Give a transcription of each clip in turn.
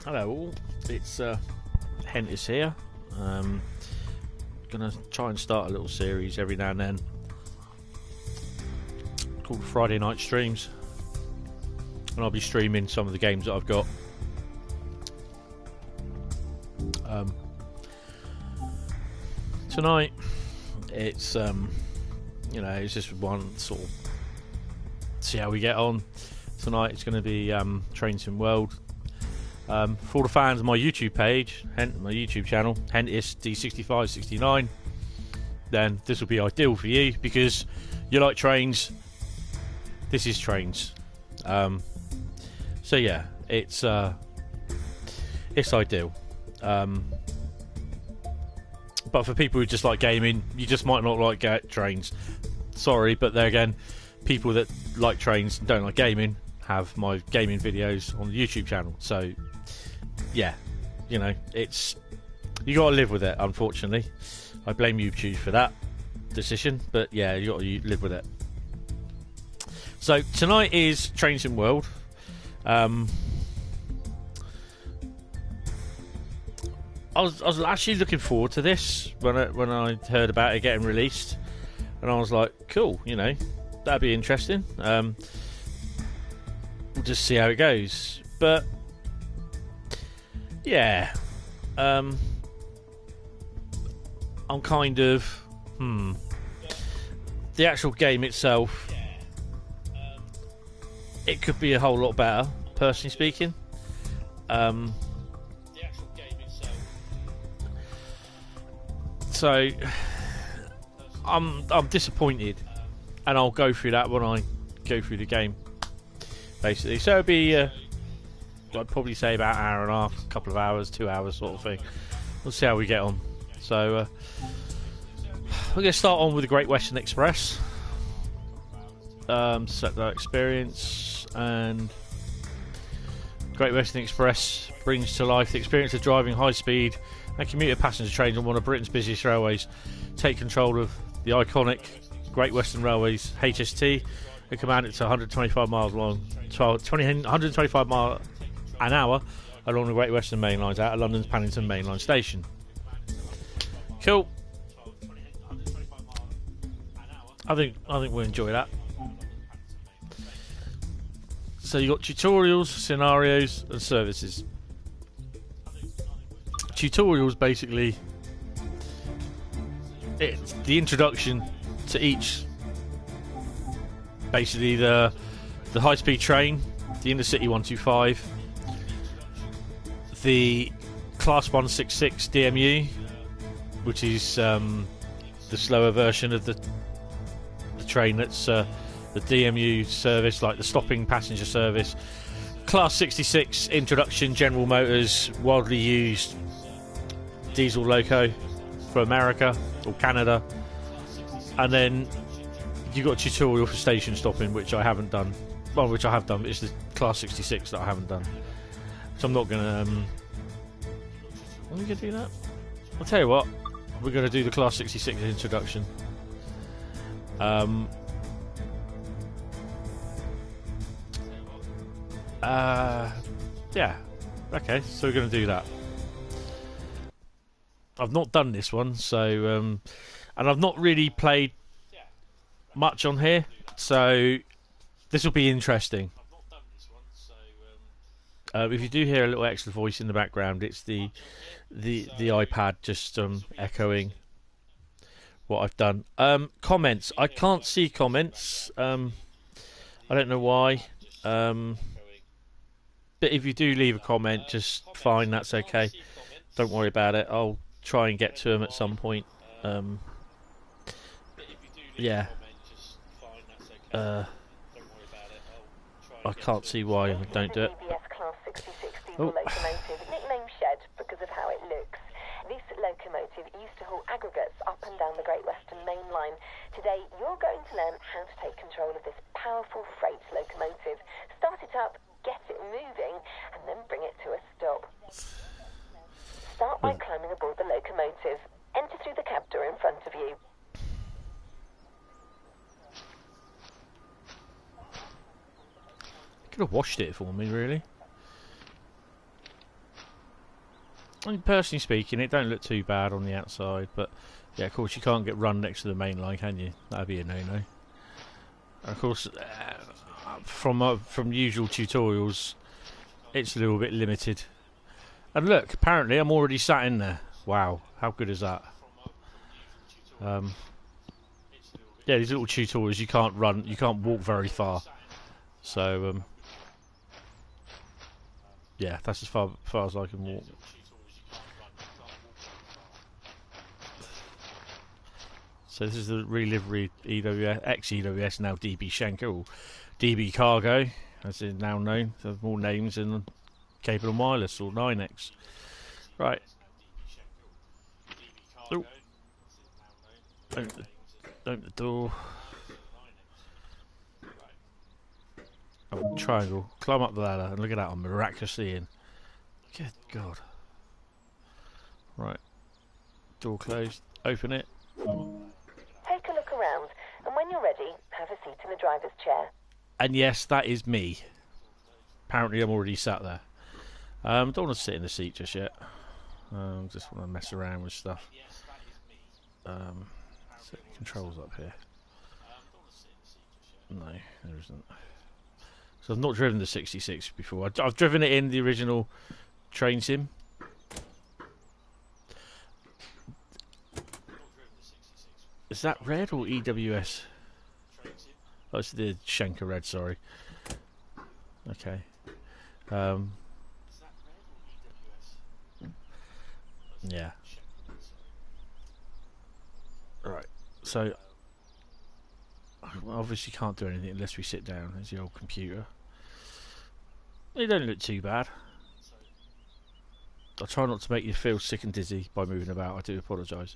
Hello all, it's Hentis here. Gonna try and start a little series every now and then called Friday Night Streams, and I'll be streaming some of the games that I've got. Tonight it's it's just one sort of see how we get on. Tonight it's going to be Train Sim World. For all the fans of my YouTube page, my YouTube channel, Hentis D6569, then this will be ideal for you because you like trains. This is trains. So yeah, it's ideal. But for people who just like gaming, you just might not like trains. Sorry, but there again, people that like trains and don't like gaming have my gaming videos on the YouTube channel. So yeah, you know, you gotta live with it, unfortunately. I blame YouTube for that decision, but yeah, you gotta live with it. So tonight is Train Sim World. I was actually looking forward to this when I heard about it getting released, and I was like, cool, you know, that'd be interesting. We'll just see how it goes. But yeah, I'm kind of the actual game itself. It could be a whole lot better, personally speaking. So I'm disappointed, and I'll go through that when I go through the game, basically. So it'll be I'd probably say about an hour and a half, a couple of hours, 2 hours sort of thing. We'll see how we get on. So we're going to start on with the Great Western Express. Set that experience, and Great Western Express brings to life the experience of driving high speed and commuter passenger trains on one of Britain's busiest railways. Take control of the iconic Great Western Railway's HST and command it to 125 miles long, 125 miles an hour along the Great Western main lines out of London's Paddington mainline station. Cool. I think we'll enjoy that. So you got tutorials, scenarios, and services. Tutorials basically it's the introduction to each. Basically the high-speed train, the Intercity 125, the Class 166 DMU, which is the slower version of the train that's the DMU service, like the stopping passenger service. Class 66 introduction, General Motors, widely used diesel loco for America or Canada. And then you got a tutorial for station stopping, which I haven't done. Well, which I have done, but it's the Class 66 that I haven't done. So I'm not gonna are we gonna do that? I'll tell you what, we're gonna do the Class 66 introduction. Yeah, okay, so we're going to do that. I've not done this one, so and I've not really played much on here, so this will be interesting. If you do hear a little extra voice in the background, it's the iPad just echoing what I've done. Comments, I can't see comments. I don't know why. But if you do leave a comment, just fine, that's okay. Don't worry about it. I'll try and get to them at some point. Yeah. I can't see why I don't do it. Oh. Locomotive, nicknamed Shed because of how it looks. This locomotive used to haul aggregates up and down the Great Western Main Line. Today, you're going to learn how to take control of this powerful freight locomotive. Start it up, get it moving, and then bring it to a stop. Start by climbing aboard the locomotive. Enter through the cab door in front of you. Could have washed it for me, really. And personally speaking, it don't look too bad on the outside, but yeah, of course you can't get run next to the main line, can you? That'd be a no-no. Of course, from usual tutorials, it's a little bit limited. And look, apparently I'm already sat in there. Wow, how good is that? Yeah, these little tutorials, you can't run, you can't walk very far. So, yeah, that's as far as I can walk. So this is the relivery EWS, ex-EWS, now DB Schenker, or DB Cargo, as it's now known. There's more names in Cable and Wireless, or 9X. Right. Oh. Open the door. Oh, triangle. Climb up the ladder, and look at that, I'm miraculously in. Good God. Right. Door closed. Open it. Take a look around, and when you're ready, have a seat in the driver's chair. And yes, that is me. Apparently I'm already sat there. Don't want to sit in the seat just yet. Just want to mess around with stuff. So controls up here. No, there isn't. So I've not driven the 66 before. I've driven it in the original train sim. Is that red or EWS? Oh, it's the Schenker red, sorry. Okay. Yeah. Right. So, I obviously can't do anything unless we sit down. There's the old computer. It don't look too bad. I try not to make you feel sick and dizzy by moving about. I do apologise.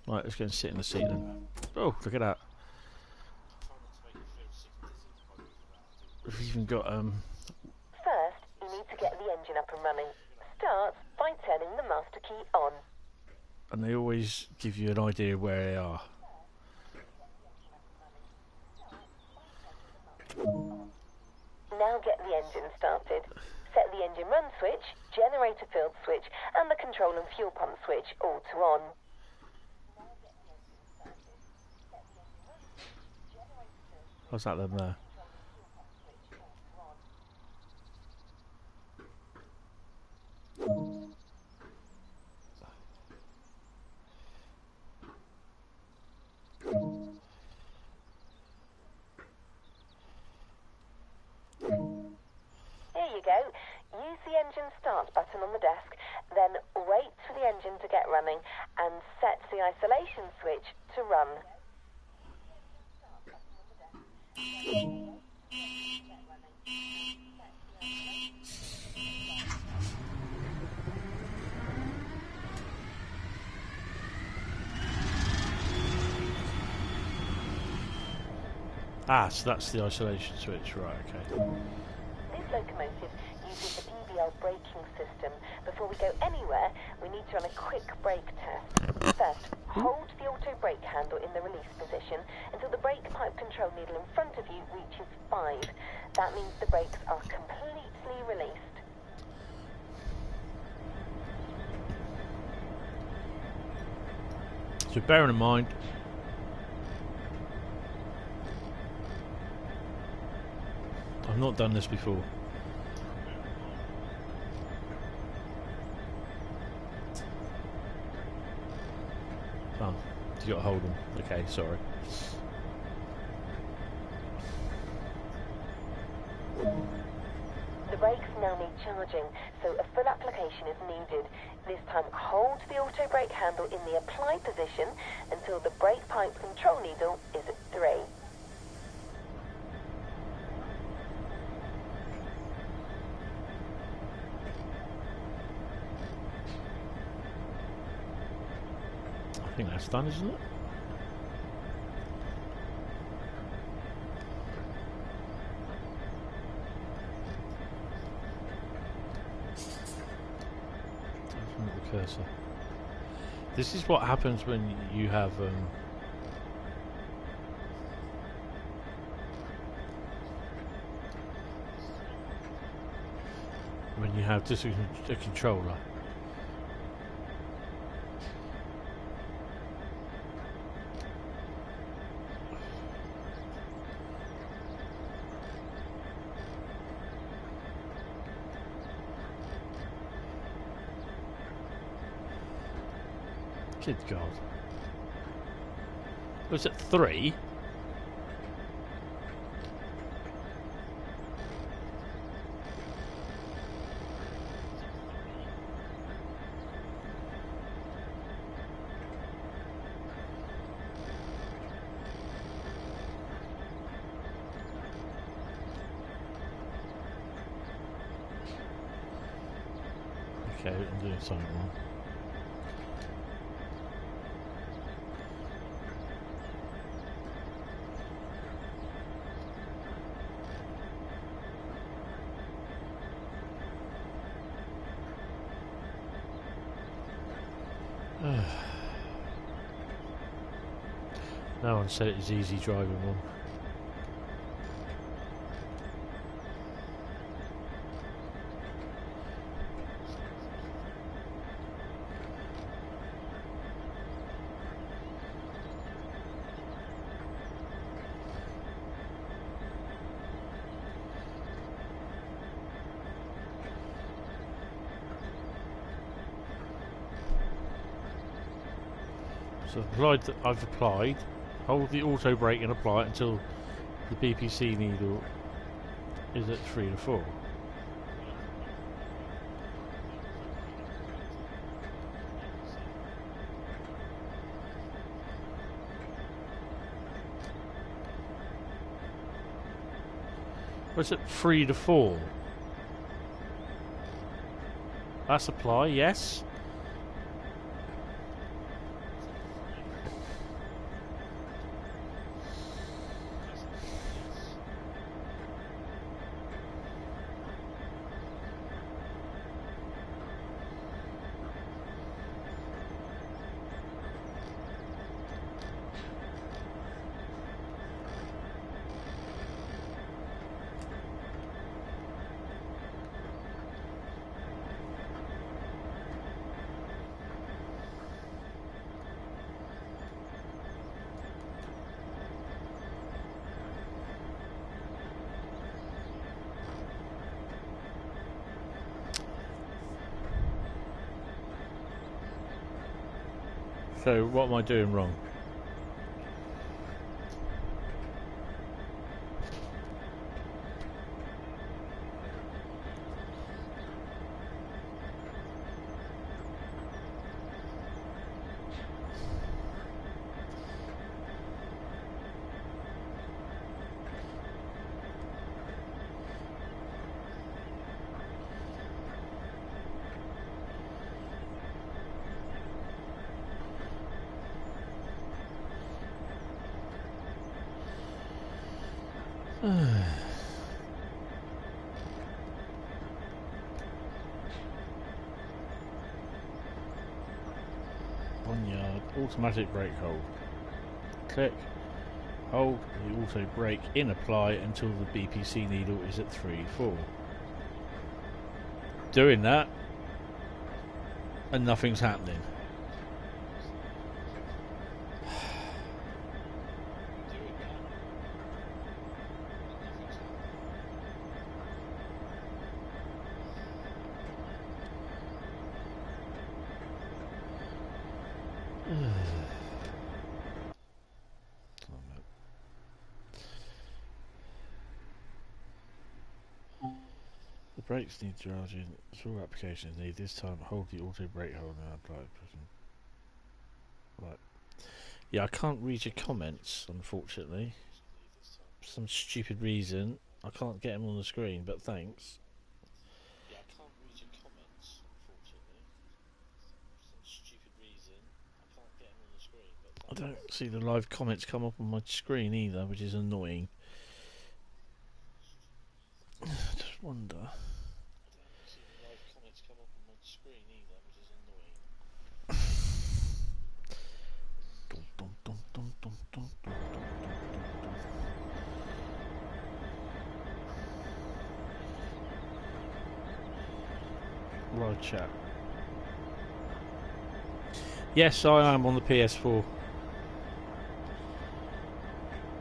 Right, let's go and sit in the seat then. Oh, look at that. We've even got First, you need to get the engine up and running. Start by turning the master key on. And they always give you an idea of where they are. Now get the engine started. Set the engine run switch, generator field switch, and the control and fuel pump switch all to on. What's that then there? Here you go. Use the engine start button on the desk, then wait for the engine to get running and set the isolation switch to run. Ah, so that's the isolation switch, right, okay. This locomotive uses the PBL braking system. Before we go anywhere, we need to run a quick brake test. First, hold the auto brake handle in the release position until the brake pipe control needle in front of you reaches 5. That means the brakes are completely released. So bearing in mind, I've not done this before. Oh, you got to hold them. Okay, sorry. The brakes now need charging, so a full application is needed. This time, hold the auto brake handle in the apply position until the brake pipe control needle is at 3. I think that's done, isn't it? The cursor. This is what happens when you have when you have just a controller. Good God. Was it 3? Okay, I'm doing something wrong. No one said it was easy driving one. So I've applied. Hold the auto brake and apply it until the BPC needle is at 3 to 4. What's it 3 to 4? That's apply, yes. So what am I doing wrong? Yard, automatic brake hold. Click, hold the auto brake in apply until the BPC needle is at 3, 4. Doing that, and nothing's happening. The brakes need charging. All applications need this time. Hold the auto brake hold and apply. Right. Yeah, I can't read your comments, unfortunately. For some stupid reason, I can't get them on the screen. But thanks. Yeah, I can't read your comments, unfortunately. For some stupid reason, I can't get them on the screen. But thanks. I don't see the live comments come up on my screen either, which is annoying. I just wonder. Live chat. Yes, I am on the PS4.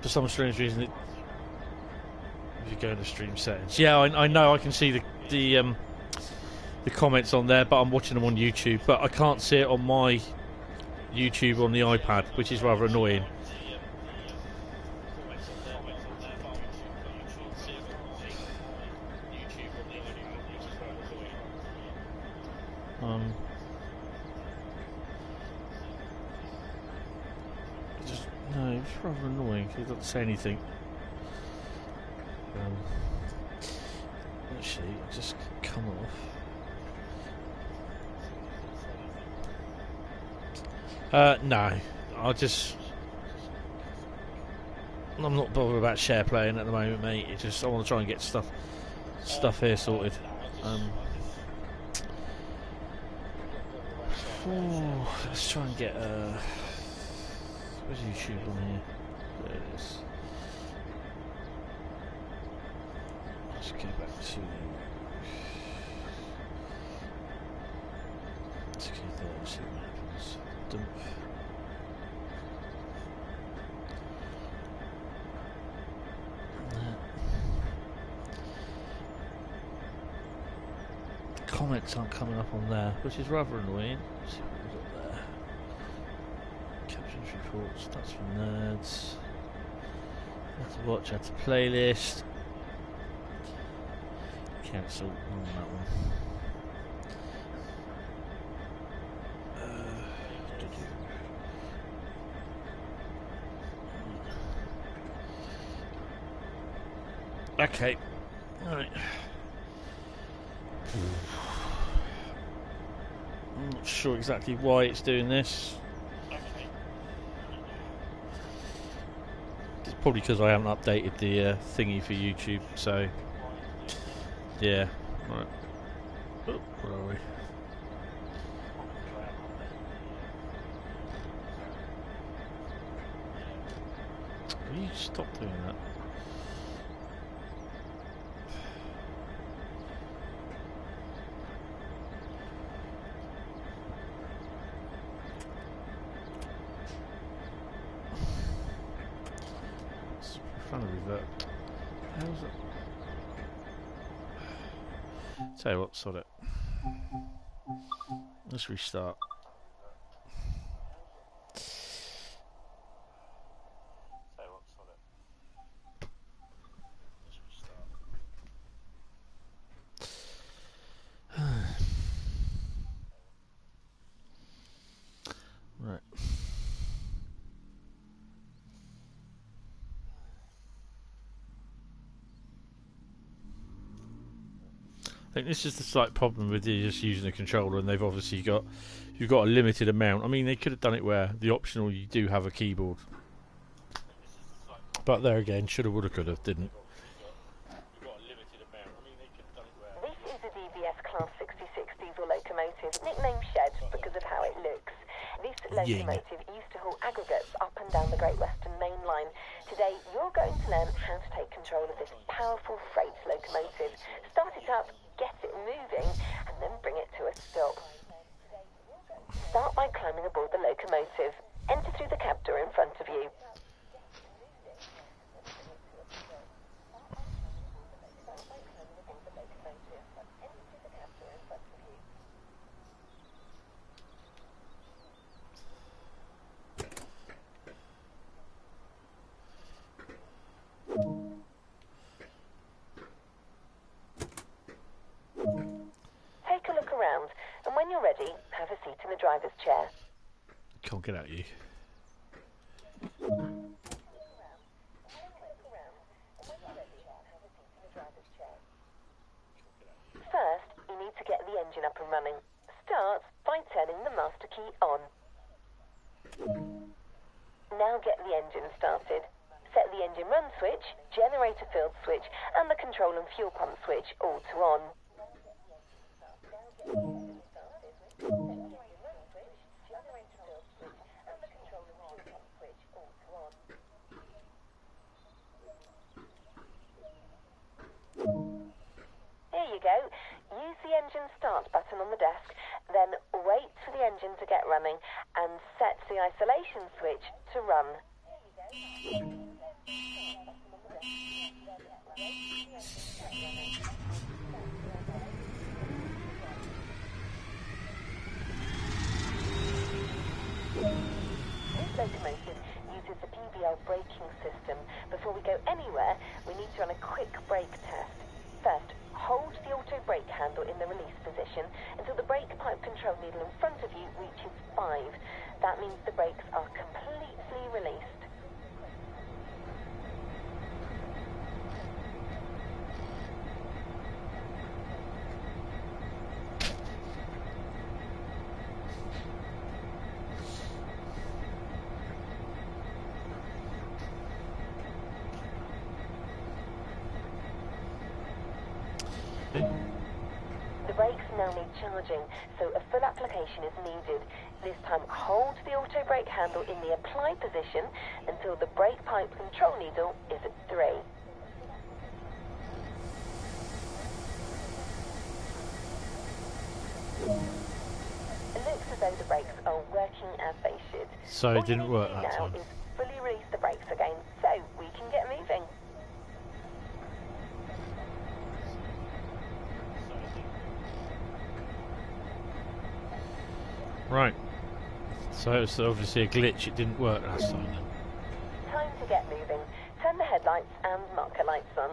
For some strange reason, if you go into stream settings, yeah, I know I can see the comments on there, but I'm watching them on YouTube. But I can't see it on my YouTube on the iPad, which is rather annoying. No, it's rather annoying. He doesn't say anything. Actually, I'll just come off. No, I'm not bothered about share playing at the moment, mate. It's just I want to try and get stuff here sorted. Let's try and get where's YouTube on here? There it is. Let's go back to. Let's go there and see what happens. Dump. The comments aren't coming up on there, which is rather annoying. Let's see what we've got there. Captions, reports, that's for nerds. Add to watch, add to playlist. Cancel on that one. Okay. Right. I'm not sure exactly why it's doing this. It's probably because I haven't updated the thingy for YouTube, so yeah. Right. Oh, where are we? Will you stop doing that? Trying to revert. How's it? Tell you what, sod it. Let's restart. Right. I think this is the slight problem with you just using a controller, and they've obviously you've got a limited amount. I mean, they could have done it where the optional you do have a keyboard, but there again, shoulda, woulda, coulda, didn't. This is a DBS Class 66 diesel locomotive, nicknamed Shed because of how it looks. This locomotive used to haul aggregates up and down the Great Western Main Line. Today, you're going to learn how to take control of this powerful freight locomotive. Start it up, get it moving, and then bring it to a stop. Start by climbing aboard the locomotive. Enter through the cab door in front of you. Take a look around, and when you're ready, have a seat in the driver's chair. Can't get at you. First, you need to get the engine up and running. Start by turning the master key on. Now get the engine started. Set the engine run switch, generator field switch, and the control and fuel pump switch all to on. Here you go. Use the engine start button on the desk, then wait for the engine to get running and set the isolation switch to run. This locomotive uses the PBL braking system. Before we go anywhere, we need to run a quick brake test. First, hold the auto brake handle in the release position until the brake pipe control needle in front of you reaches 5. That means the brakes are completely released. The brakes now need charging, so a full application is needed. This time, hold the auto brake handle in the apply position until the brake pipe control needle is at 3. It looks as though the brakes are working as they should. So it didn't work that time. All you need to do now is fully release the brakes again, so we can get moving. Right. So it was obviously a glitch. It didn't work last time then. Time to get moving. Turn the headlights and marker lights on.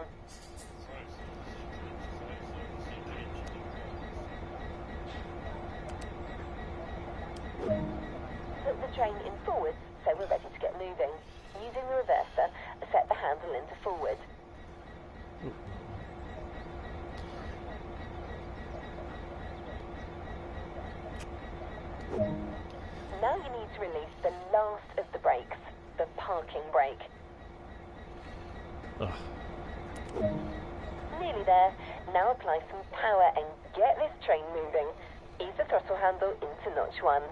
Put the train in forwards so we're ready to get moving. Using the reverser, set the handle into forward. Now you need to release the last of the brakes, the parking brake. Oh. Nearly there. Now apply some power and get this train moving. Ease the throttle handle into notch 1.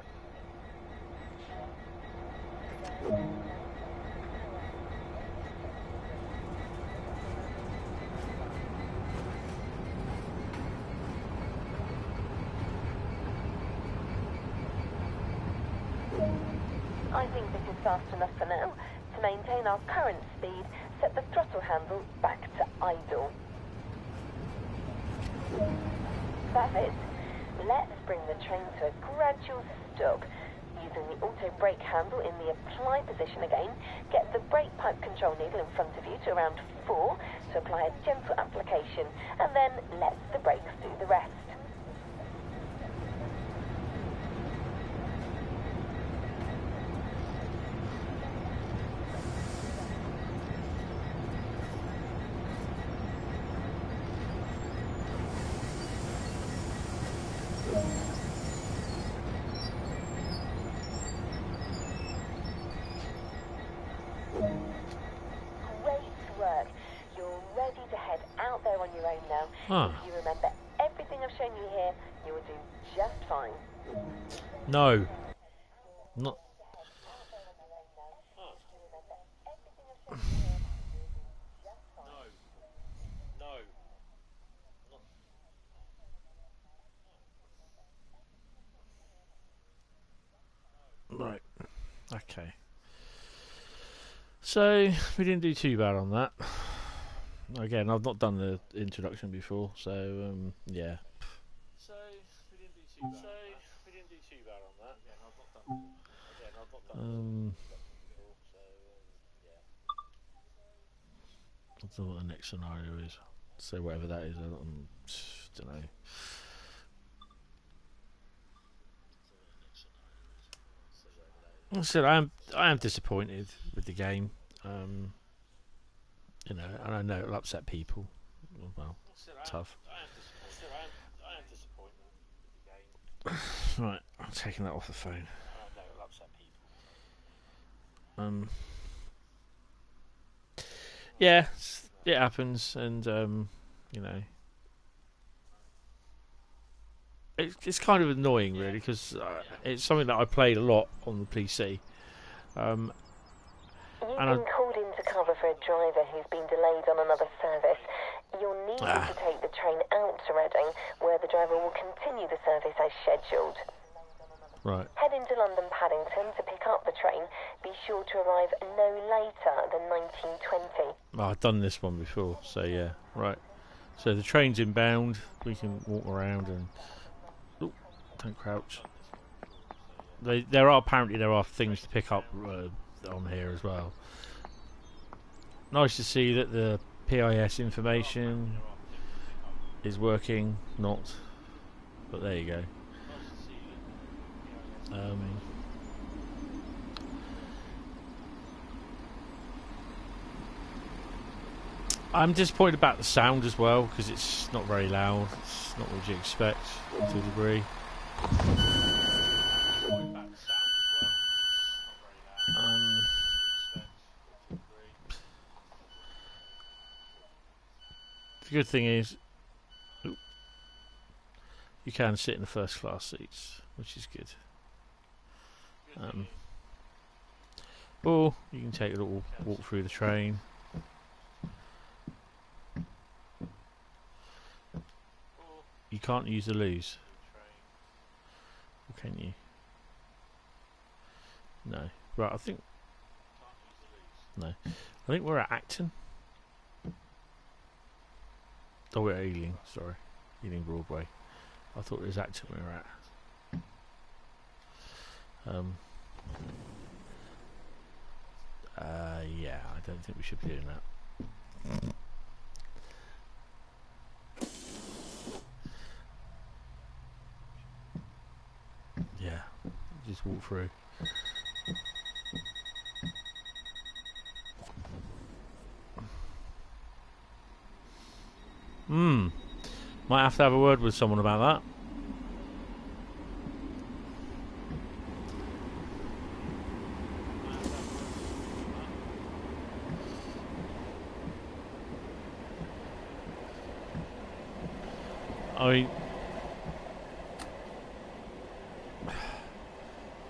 I think this is fast enough for now. To maintain our current speed, set the throttle handle back to idle. That's it. Let's bring the train to a gradual stop. Using the auto brake handle in the apply position again, get the brake pipe control needle in front of you to around 4 to apply a gentle application, and then let the brakes do the rest. Huh. If you remember everything I've shown you here, you will do just fine. No. Not. Right. Okay. So we didn't do too bad on that. Again, I've not done the introduction before, so yeah. So we didn't do too bad. On that. Again, I've not done the before, so yeah. I don't know what the next scenario is. So whatever that is, I don't know. I said I am disappointed with the game. You know, and I know it'll upset people. Well, tough. I am disappointed with the game. Right, I'm taking that off the phone. I know it'll upset people. Yeah, it happens, and you know, it's kind of annoying, really, because it's something that I played a lot on the PC. You've been called in to cover for a driver who's been delayed on another service. You'll need to take the train out to Reading, where the driver will continue the service as scheduled. Right. Head into London Paddington to pick up the train. Be sure to arrive no later than 19:20. Oh, I've done this one before, so yeah. Right. So the train's inbound. We can walk around and... Oh, don't crouch. There are things to pick up on here as well. Nice to see that the PIS information is working. Not. But there you go. I'm disappointed about the sound as well, because it's not very loud. It's not what you expect to a degree. The good thing is you can sit in the first class seats, which is good. Or you can take a little walk through the train. You can't use the loos. Or can you? No. Right, I think... No. I think we're at Acton. Oh, we're at Ealing, sorry. Ealing Broadway. I thought it was Acton we were at. Yeah, I don't think we should be doing that. Yeah, just walk through. Might have to have a word with someone about that. I mean,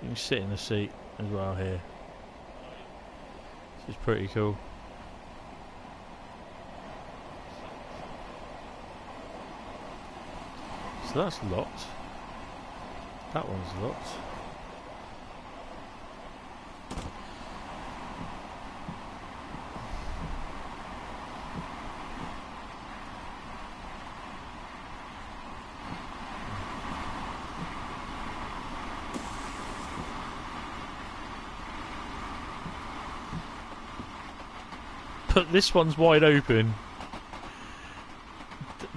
you can sit in the seat as well here. This is pretty cool. So that's locked. That one's locked. But this one's wide open.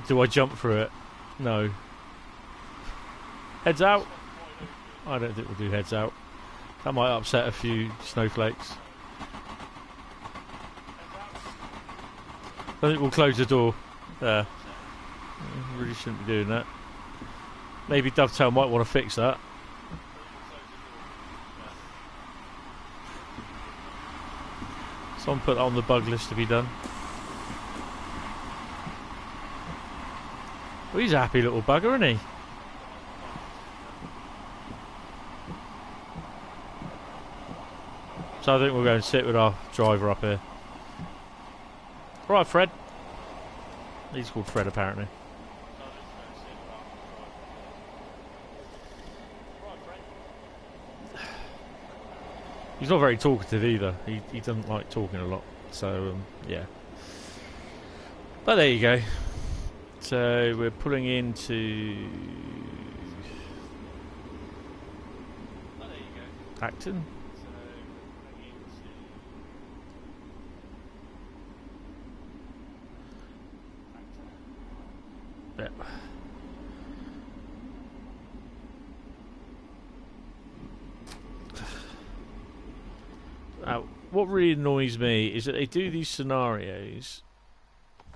Do I jump through it? No. Heads out? I don't think we'll do heads out. That might upset a few snowflakes. I think we'll close the door. There. Really shouldn't be doing that. Maybe Dovetail might want to fix that. Someone put that on the bug list to be done. Well, he's a happy little bugger, isn't he? So I think we'll go and sit with our driver up here. Right, Fred. He's called Fred, apparently. He's not very talkative either. He doesn't like talking a lot. So, yeah. But there you go. So, we're pulling into... Acton. Yeah. Now, what really annoys me is that they do these scenarios,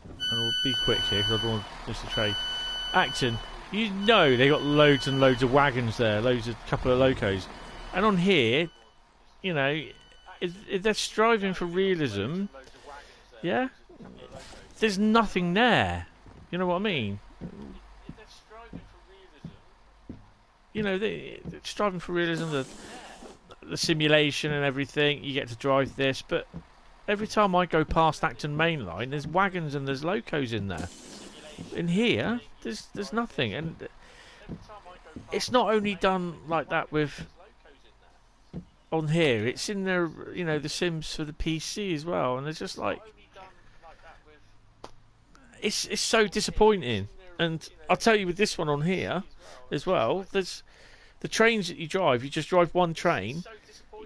and I'll be quick here because I don't want to miss the trade. Acton, you know they got loads and loads of wagons there, couple of locos, and on here, you know, if they're striving for realism, yeah, there's nothing there. You know what I mean? You know, they're striving for realism, the simulation and everything. You get to drive this, but every time I go past Acton Main Line, there's wagons and there's locos in there. In here, there's nothing, and it's not only done like that with on here. It's in there, you know, the Sims for the PC as well, and it's just like it's so disappointing. And I'll tell you with this one on here as well. There's the trains that you drive. You just drive one train.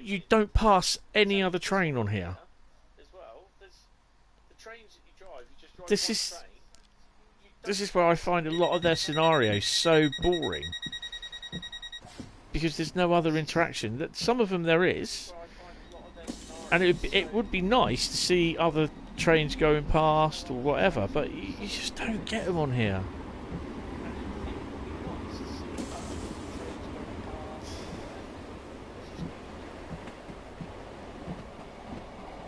You don't pass any other train on here. This is where I find a lot of their scenarios so boring, because there's no other interaction. That some of them there is, and it would be nice to see other trains going past or whatever, but you just don't get them on here.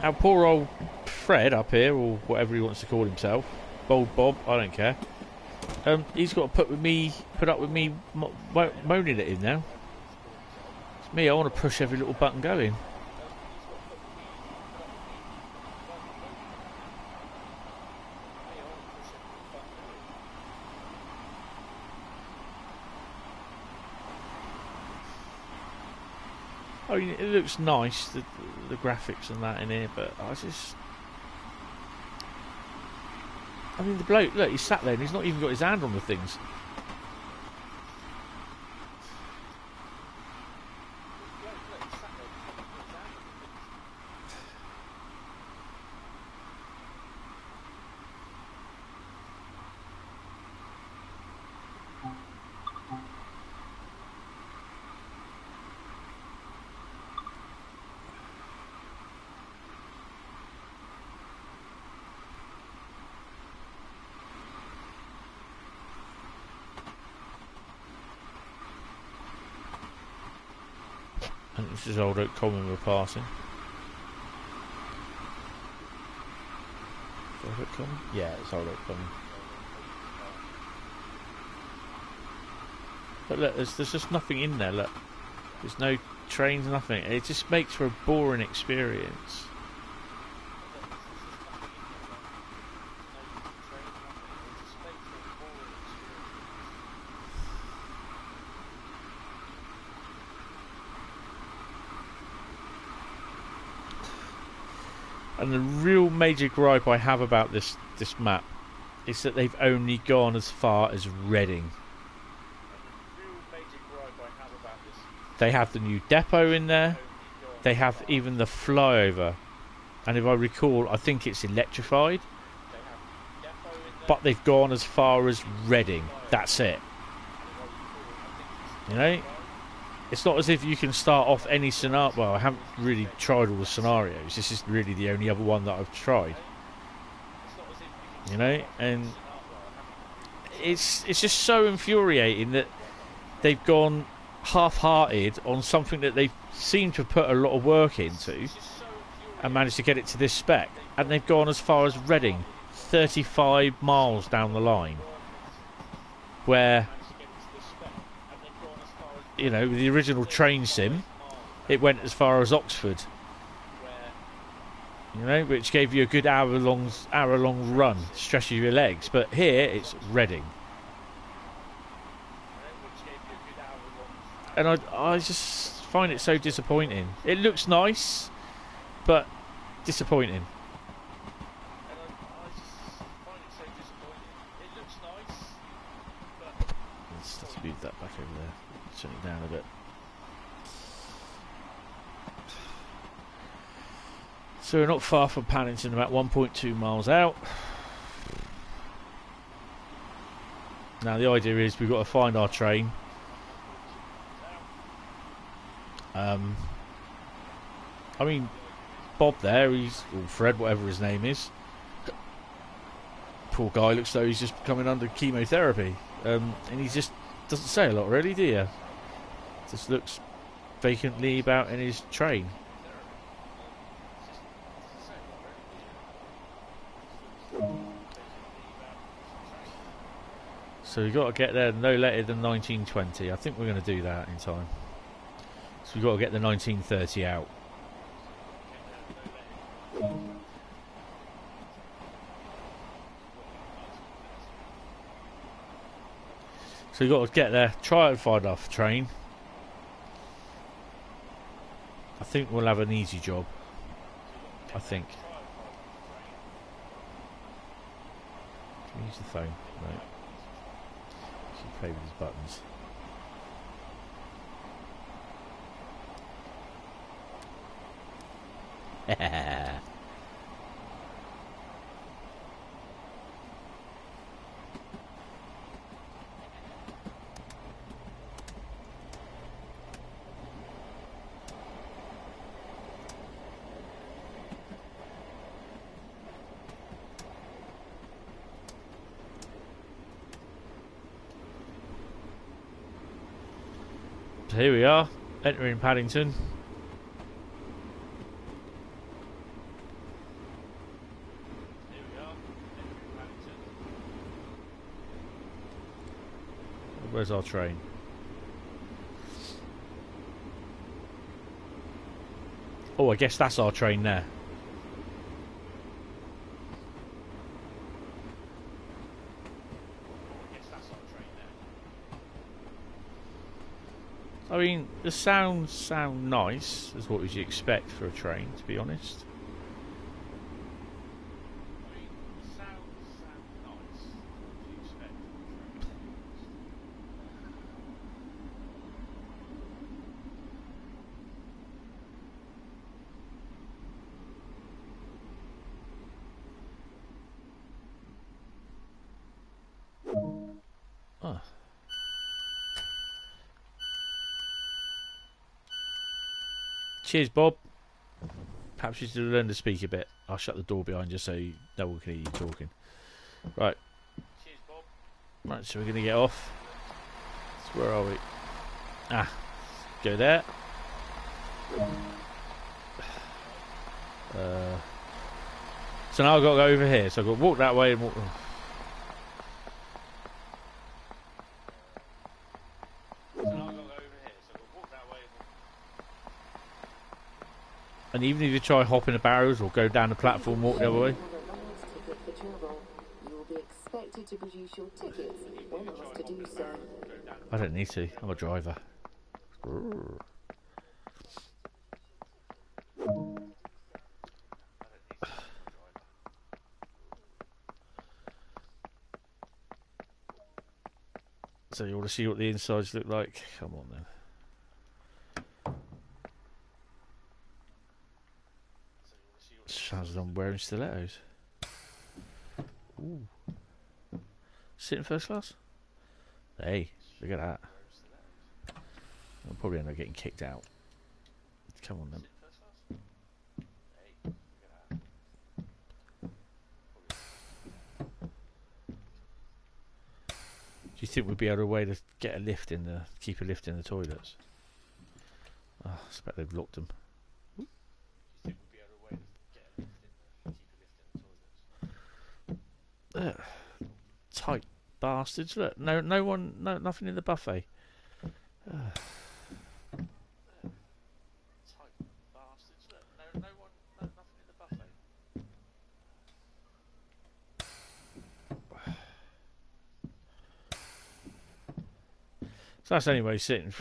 Our poor old Fred up here, or whatever he wants to call himself, Bold Bob, I don't care. He's got to put up with me moaning at him now. It's me. I want to push every little button going. I mean, it looks nice, the graphics and that in here, but I mean, the bloke, look, he's sat there and he's not even got his hand on the things. And this is Old Oak Common we're passing. Old Oak Common? Yeah, it's Old Oak Common. But look, there's just nothing in there, look. There's no trains, nothing. It just makes for a boring experience. And the real major gripe I have about this map is that they've only gone as far as Reading. They have the new depot in there. They have even the flyover. And if I recall, I think it's electrified. But they've gone as far as Reading. That's it. You know? It's not as if you can start off any scenario. Well, I haven't really tried all the scenarios. This is really the only other one that I've tried. You know? And it's just so infuriating that they've gone half-hearted on something that they seem to have put a lot of work into and managed to get it to this spec. And they've gone as far as Reading, 35 miles down the line, where, you know, with the original train sim, it went as far as Oxford, you know, which gave you a good hour-long run, stretch of your legs. But here, it's Reading. And I just find it so disappointing. It looks nice, but disappointing. Let's move that back over there. Turn it down a bit. So we're not far from Paddington, about 1.2 miles out. Now the idea is we've got to find our train. I mean, Bob there, or Fred, whatever his name is. Poor guy, looks though he's just coming under chemotherapy. And he just doesn't say a lot really, do you? Just looks vacantly about in his train. So we've got to get there no later than 1920. I think we're going to do that in time. So we've got to get the 1930 out. So you've got to get there, try and find our train. I think we'll have an easy job. I think. Can we use the phone? No. Should play with these buttons. Here we are, entering Paddington. Where's our train? Oh, I guess that's our train there. I mean, the sounds sound nice, as what would you expect for a train, to be honest. Oh. Cheers, Bob. Perhaps you should learn to speak a bit. I'll shut the door behind you so no one can hear you talking. Right. Cheers, Bob. Right, so we're going to get off. So where are we? Ah, go there. So now I've got to go over here. So I've got to walk that way and walk. And even if you try hopping the barriers or go down the platform, walk the other way. I don't need to. I'm a driver. So you want to see what the insides look like? Come on then. Sounds like I'm wearing stilettos. Ooh. Sitting first class? Hey, look at that. I'll probably end up getting kicked out. Come on then. Do you think we'd be able to way to get a lift in the keep a lift in the toilets? Oh, I expect they've locked them. Tight bastards! Look, no one, nothing in the buffet. Tight bastards! Look, no one, nothing in the buffet. So that's anyway sitting,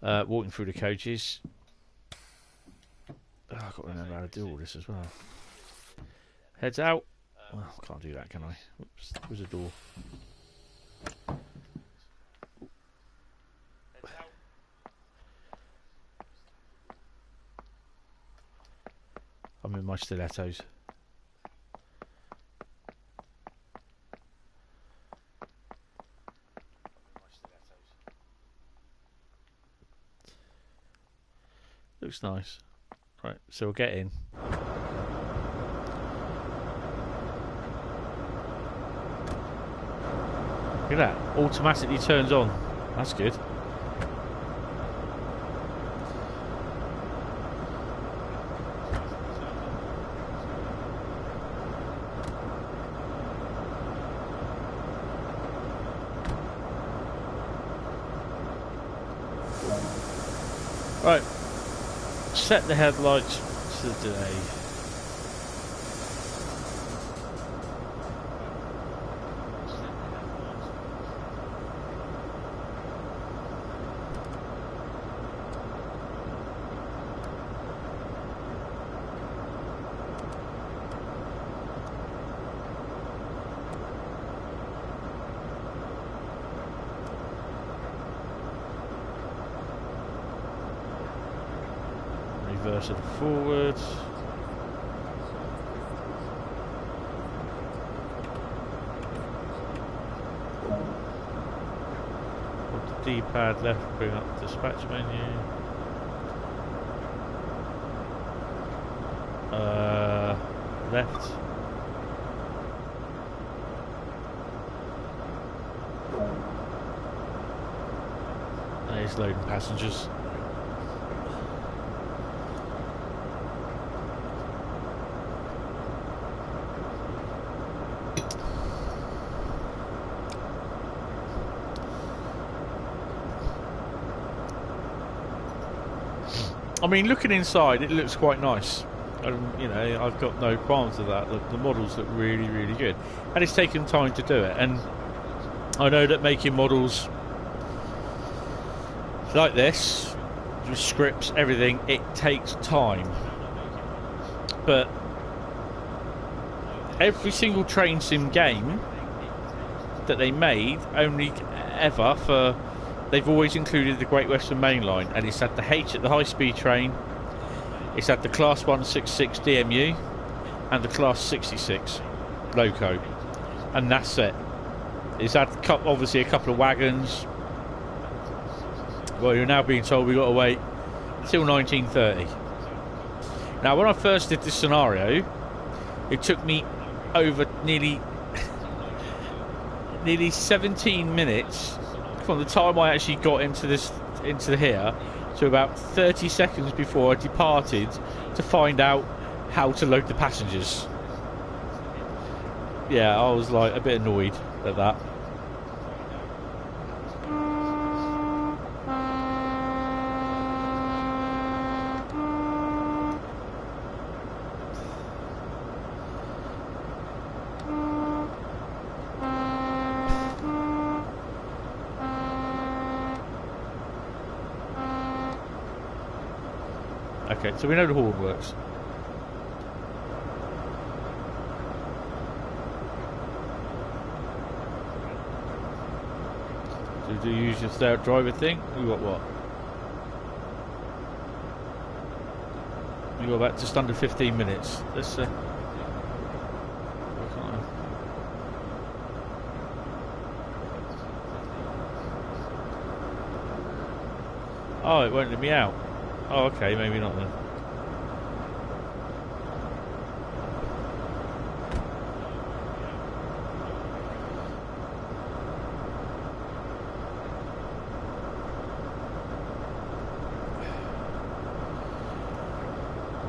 walking through the coaches. Oh, I've got to remember how to do all this as well. Heads out. Well, can't do that, can I? Oops, there's a door. I'm in my stilettos. Looks nice. Right, so we'll get in. Look at that, automatically turns on. That's good. Right, set the headlights today. reverse and forward. Hold the D-pad left, bring up the dispatch menu. Left. There's loading passengers. I mean, looking inside, it looks quite nice. You know, I've got no qualms with that. The models look really, really good, and it's taken time to do it. And I know that making models like this, with scripts, everything, it takes time. But every single train sim game that they made, only ever for, they've always included the Great Western Main Line, and it's had the H at the high-speed train. It's had the Class 166 DMU and the Class 66 Loco, and that's it. It's had obviously a couple of wagons. Well, you're now being told we've got to wait till 1930. Now, when I first did this scenario, it took me over nearly 17 minutes from the time I actually got into here to about 30 seconds before I departed to find out how to load the passengers. Yeah, I was like a bit annoyed at that. Okay, so we know the horn works. So do you use your stay-out driver thing? We got what? We got about just under 15 minutes. Let's oh, it won't let me out. Oh, okay, maybe not then.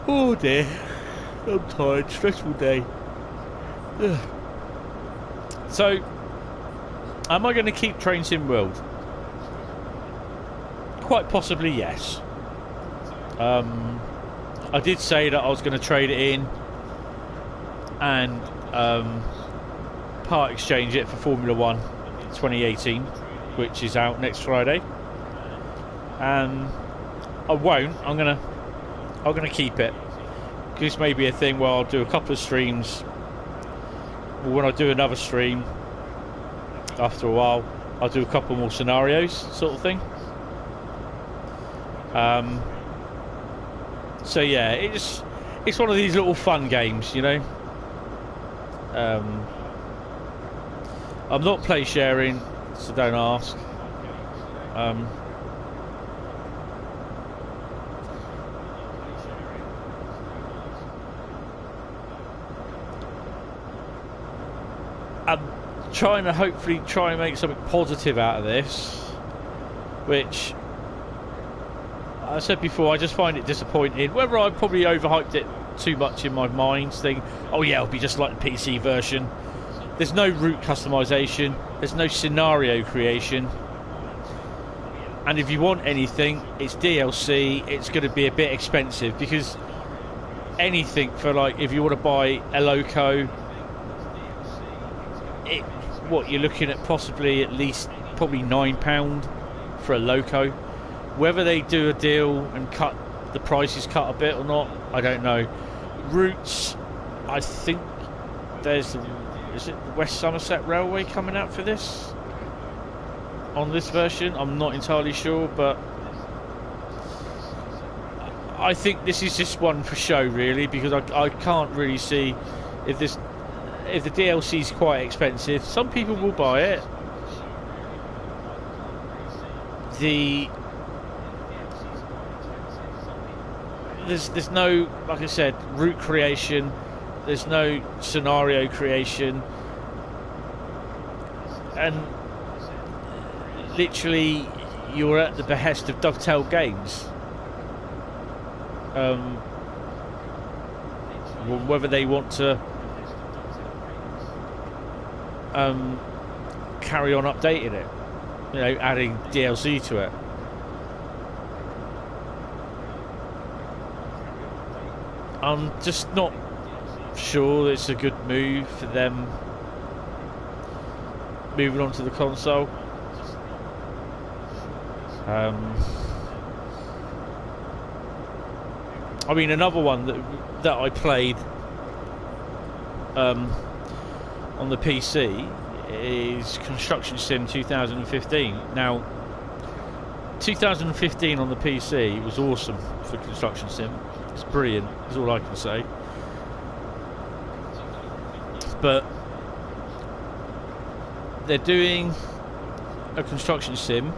Oh dear, I'm tired, stressful day. Ugh. So, am I going to keep Train Sim World? Quite possibly, yes. I did say that I was going to trade it in and part exchange it for Formula 1 2018, which is out next Friday. I won't. I'm gonna keep it. This may be a thing where I'll do a couple of streams. When I do another stream, after a while, I'll do a couple more scenarios, sort of thing. So yeah, it's one of these little fun games, you know. I'm not play sharing, so don't ask. I'm trying to hopefully try and make something positive out of this, which I said before, I just find it disappointing. Whether I probably overhyped it too much in my mind, thinking, oh yeah, it'll be just like the PC version. There's no route customization, there's no scenario creation, and if you want anything, it's DLC. It's going to be a bit expensive, because anything for, like, if you want to buy a Loco, what you're looking at, possibly at least probably £9 for a Loco. Whether they do a deal and cut the prices cut a bit or not, I don't know. Routes, I think there's is it the West Somerset Railway coming out for this on this version? I'm not entirely sure, but I think this is just one for show, really, because I can't really see if the DLC is quite expensive. Some people will buy it. There's no, like I said, route creation. There's no scenario creation, and literally you're at the behest of Dovetail Games. Whether they want to carry on updating it, you know, adding DLC to it. I'm just not sure it's a good move for them moving on to the console. I mean, another one that I played on the PC is Construction Sim 2015. Now, 2015 on the PC was awesome for Construction Sim. It's brilliant, is all I can say. But they're doing a Construction Sim,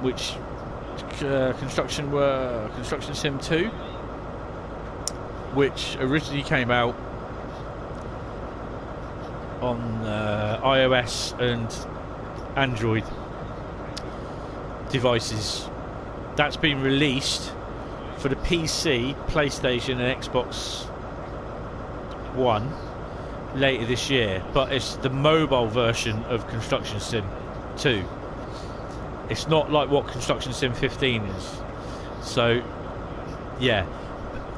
which Construction Sim 2, which originally came out on iOS and Android devices. That's been released for the PC, PlayStation and Xbox One later this year, but it's the mobile version of Construction Sim 2. It's not like what Construction Sim 15 is. So yeah,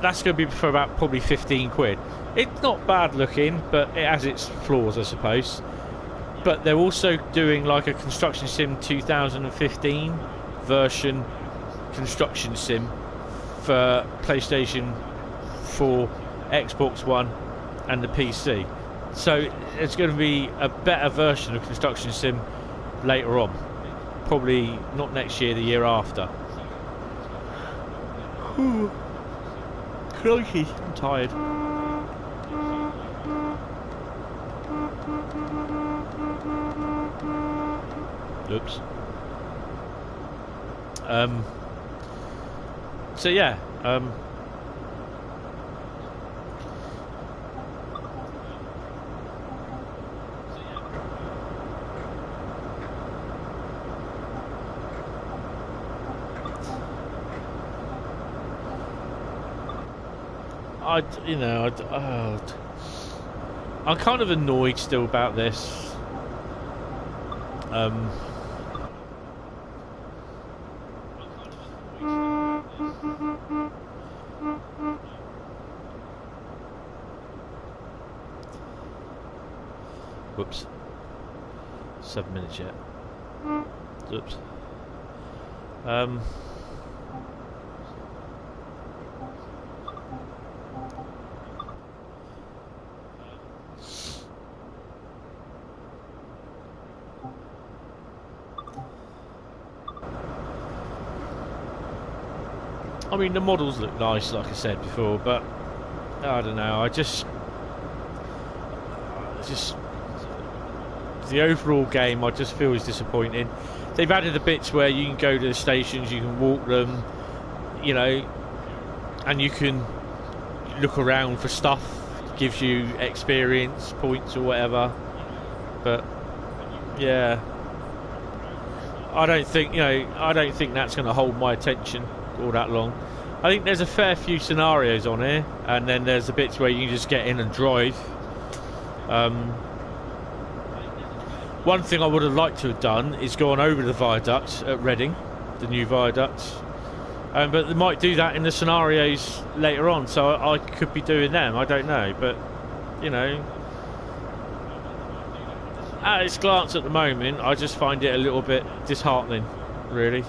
that's going to be for about probably 15 quid. It's not bad looking, but it has its flaws, I suppose. But they're also doing like a Construction Sim 2015 version Construction Sim for PlayStation 4, Xbox One and the PC. So it's going to be a better version of Construction Sim later on. Probably not next year, the year after. Crikey, I'm tired. Oops. So yeah, I'm kind of annoyed still about this. Whoops. 7 minutes yet. Oops. I mean, the models look nice, like I said before, but I don't know. I just the overall game, I just feel is disappointing. They've added the bits where you can go to the stations, you can walk them, you know, and you can look around for stuff. Gives you experience points or whatever. But yeah, I don't think that's going to hold my attention all that long. I think there's a fair few scenarios on here, and then there's the bits where you can just get in and drive. One thing I would have liked to have done is gone over the viaduct at Reading, the new viaduct, but they might do that in the scenarios later on, so I could be doing them, I don't know. But you know, at its glance at the moment, I just find it a little bit disheartening, really.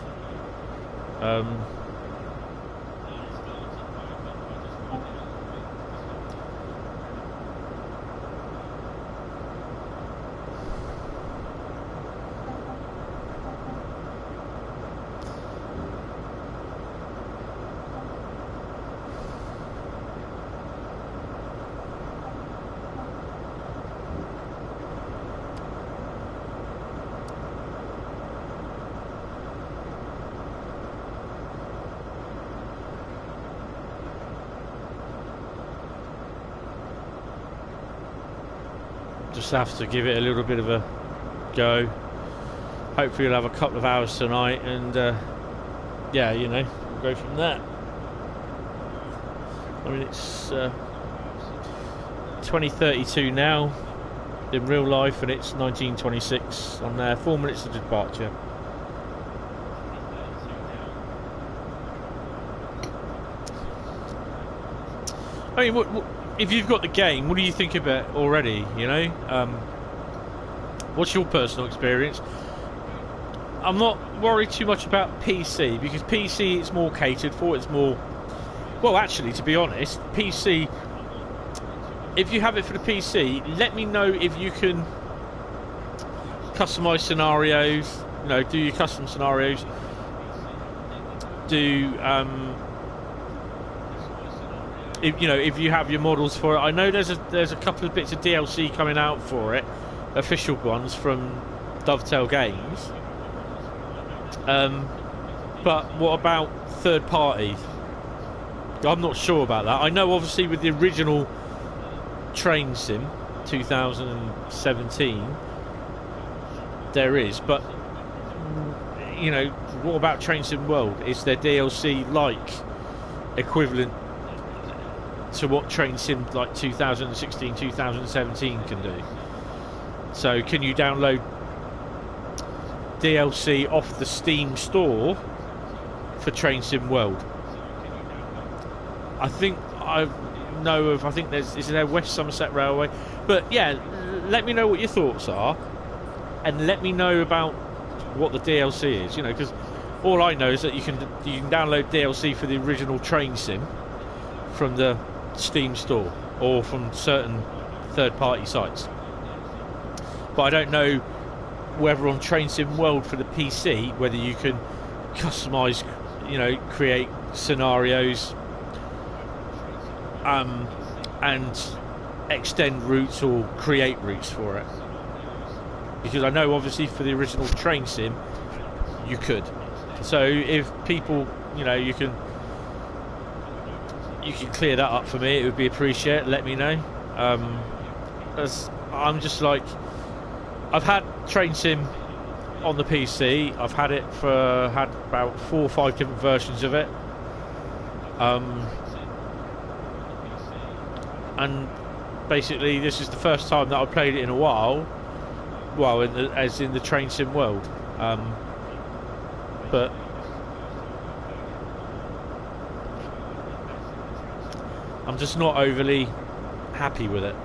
just have to give it a little bit of a go. Hopefully we'll have a couple of hours tonight, and yeah, you know, we'll go from there. I mean, it's 20:32 now in real life, and it's 19:26 on there. 4 minutes of departure. I mean, what, if you've got the game, what do you think of it already? You know, what's your personal experience? I'm not worried too much about PC, because PC it's more catered for. It's more, well, actually, to be honest, PC. If you have it for the PC, let me know if you can customize scenarios. You know, do your custom scenarios. Do if you know, if you have your models for it. I know there's a couple of bits of DLC coming out for it, official ones from Dovetail Games. But what about third party? I'm not sure about that. I know obviously with the original Train Sim 2017 there is, but you know, what about Train Sim World? Is there DLC like equivalent to what Train Sim like 2016 2017 can do? So can you download DLC off the Steam store for Train Sim World? I think I think is there West Somerset Railway? But yeah, let me know what your thoughts are, and let me know about what the DLC is. You know, because all I know is that you can download DLC for the original Train Sim from the Steam store or from certain third-party sites. But I don't know whether on Train Sim World for the PC, whether you can customize, you know, create scenarios and extend routes or create routes for it. Because I know obviously for the original Train Sim you could. So if people, you know, you can clear that up for me, it would be appreciated. Let me know. As I'm just like, I've had Train Sim on the PC. I've had about 4 or 5 different versions of it. And basically this is the first time that I've played it in a while. Well, as in the Train Sim World. But I'm just not overly happy with it.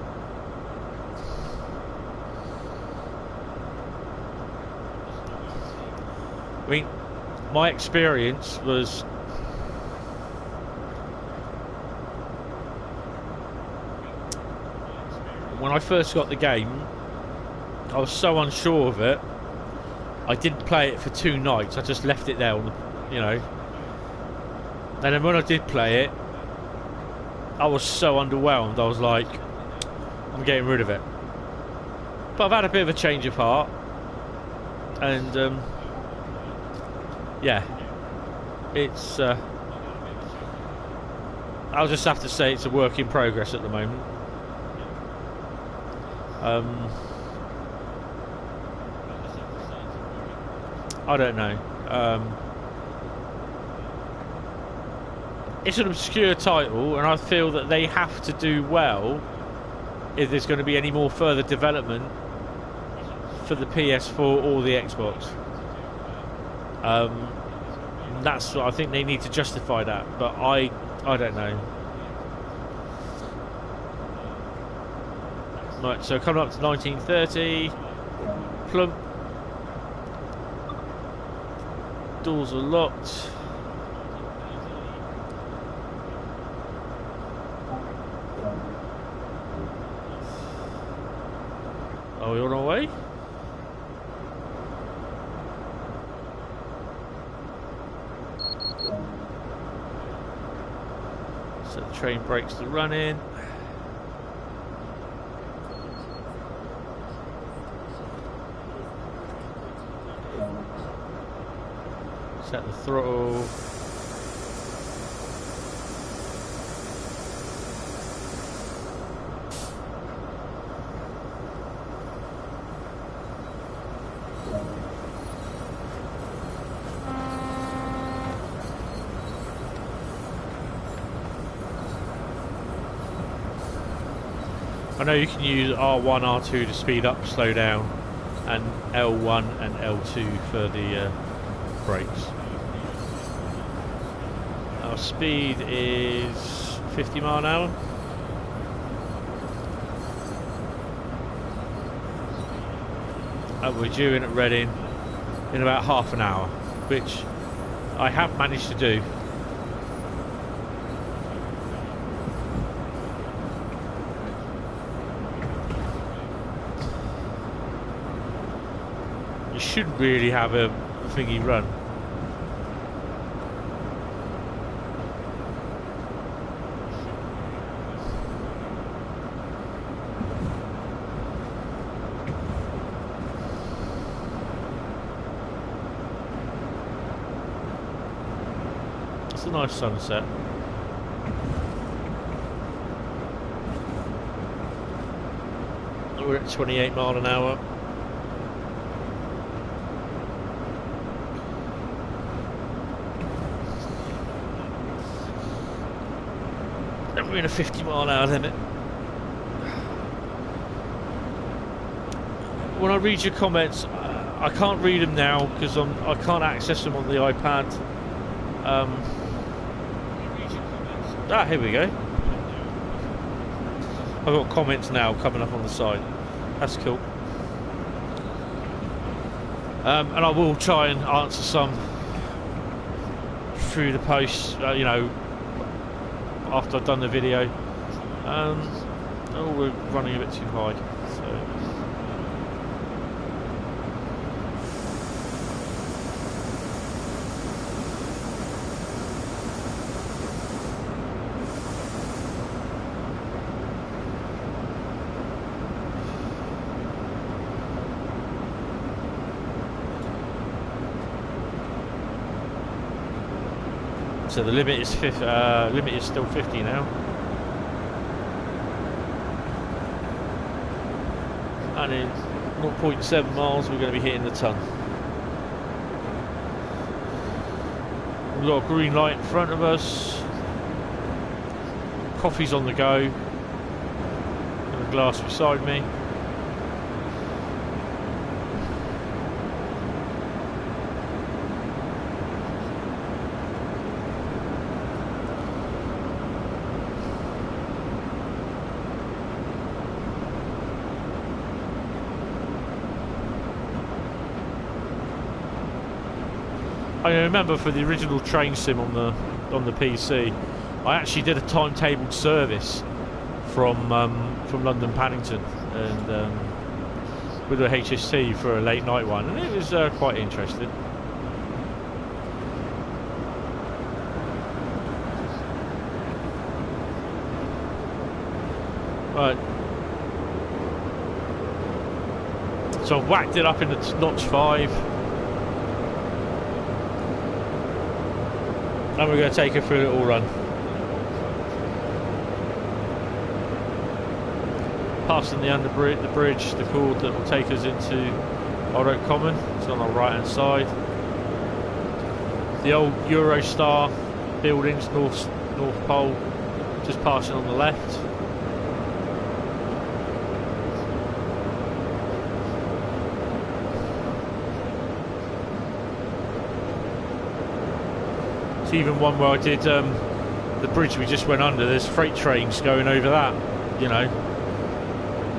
I mean, my experience was when I first got the game, I was so unsure of it. I didn't play it for 2 nights. I just left it there on the, you know. And then when I did play it, I was so underwhelmed. I was like, I'm getting rid of it. But I've had a bit of a change of heart, and yeah, it's I'll just have to say it's a work in progress at the moment. I don't know. It's an obscure title, and I feel that they have to do well if there's going to be any more further development for the PS4 or the Xbox. That's what I think they need to justify that, but I don't know. Right, so coming up to 1930, plump. Doors are locked. Are we on our way? So the train brakes to run in. Set the throttle. know you can use R1, R2 to speed up, slow down, and L1 and L2 for the brakes. Our speed is 50 mile an hour. And we're due in at Reading in about half an hour, which I have managed to do. You shouldn't really have a thingy run. It's a nice sunset. We're at 28 mile an hour. And we're in a 50 mile an hour limit. When I read your comments, I can't read them now because I can't access them on the iPad. Here we go. I've got comments now coming up on the side. That's cool. And I will try and answer some through the post, you know, after I've done the video. Oh, we're running a bit too high. So. So the limit is still 50 now, and in 0.7 miles we're going to be hitting the ton. We've got a green light in front of us. Coffee's on the go. And a glass beside me. I remember for the original train sim on the PC, I actually did a timetabled service from London Paddington and with a HST for a late night one, and it was quite interesting. Right. So I've whacked it up in the notch 5. And we're going to take her through a little run. Passing the bridge, the chord that will take us into Old Oak Common. It's on our right hand side. The old Eurostar buildings, North Pole, just passing on the left. It's even one where I did the bridge we just went under. There's freight trains going over that, you know.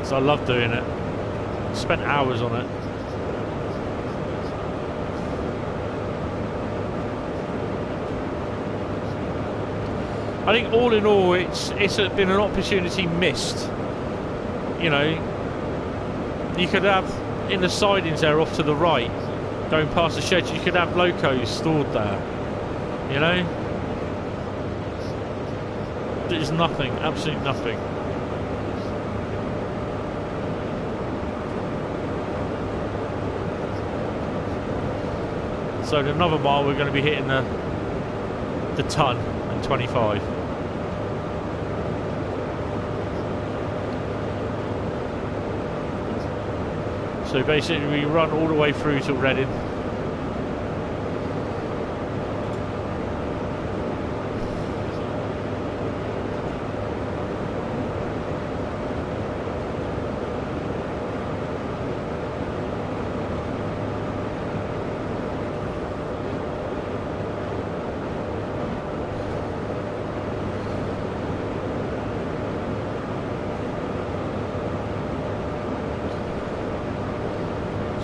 So I love doing it. Spent hours on it. I think all in all, it's been an opportunity missed. You know, you could have in the sidings there off to the right, going past the shed, you could have locos stored there. You know, there's nothing, absolutely nothing. So in another mile we're going to be hitting the ton and 25. So basically we run all the way through to Reading.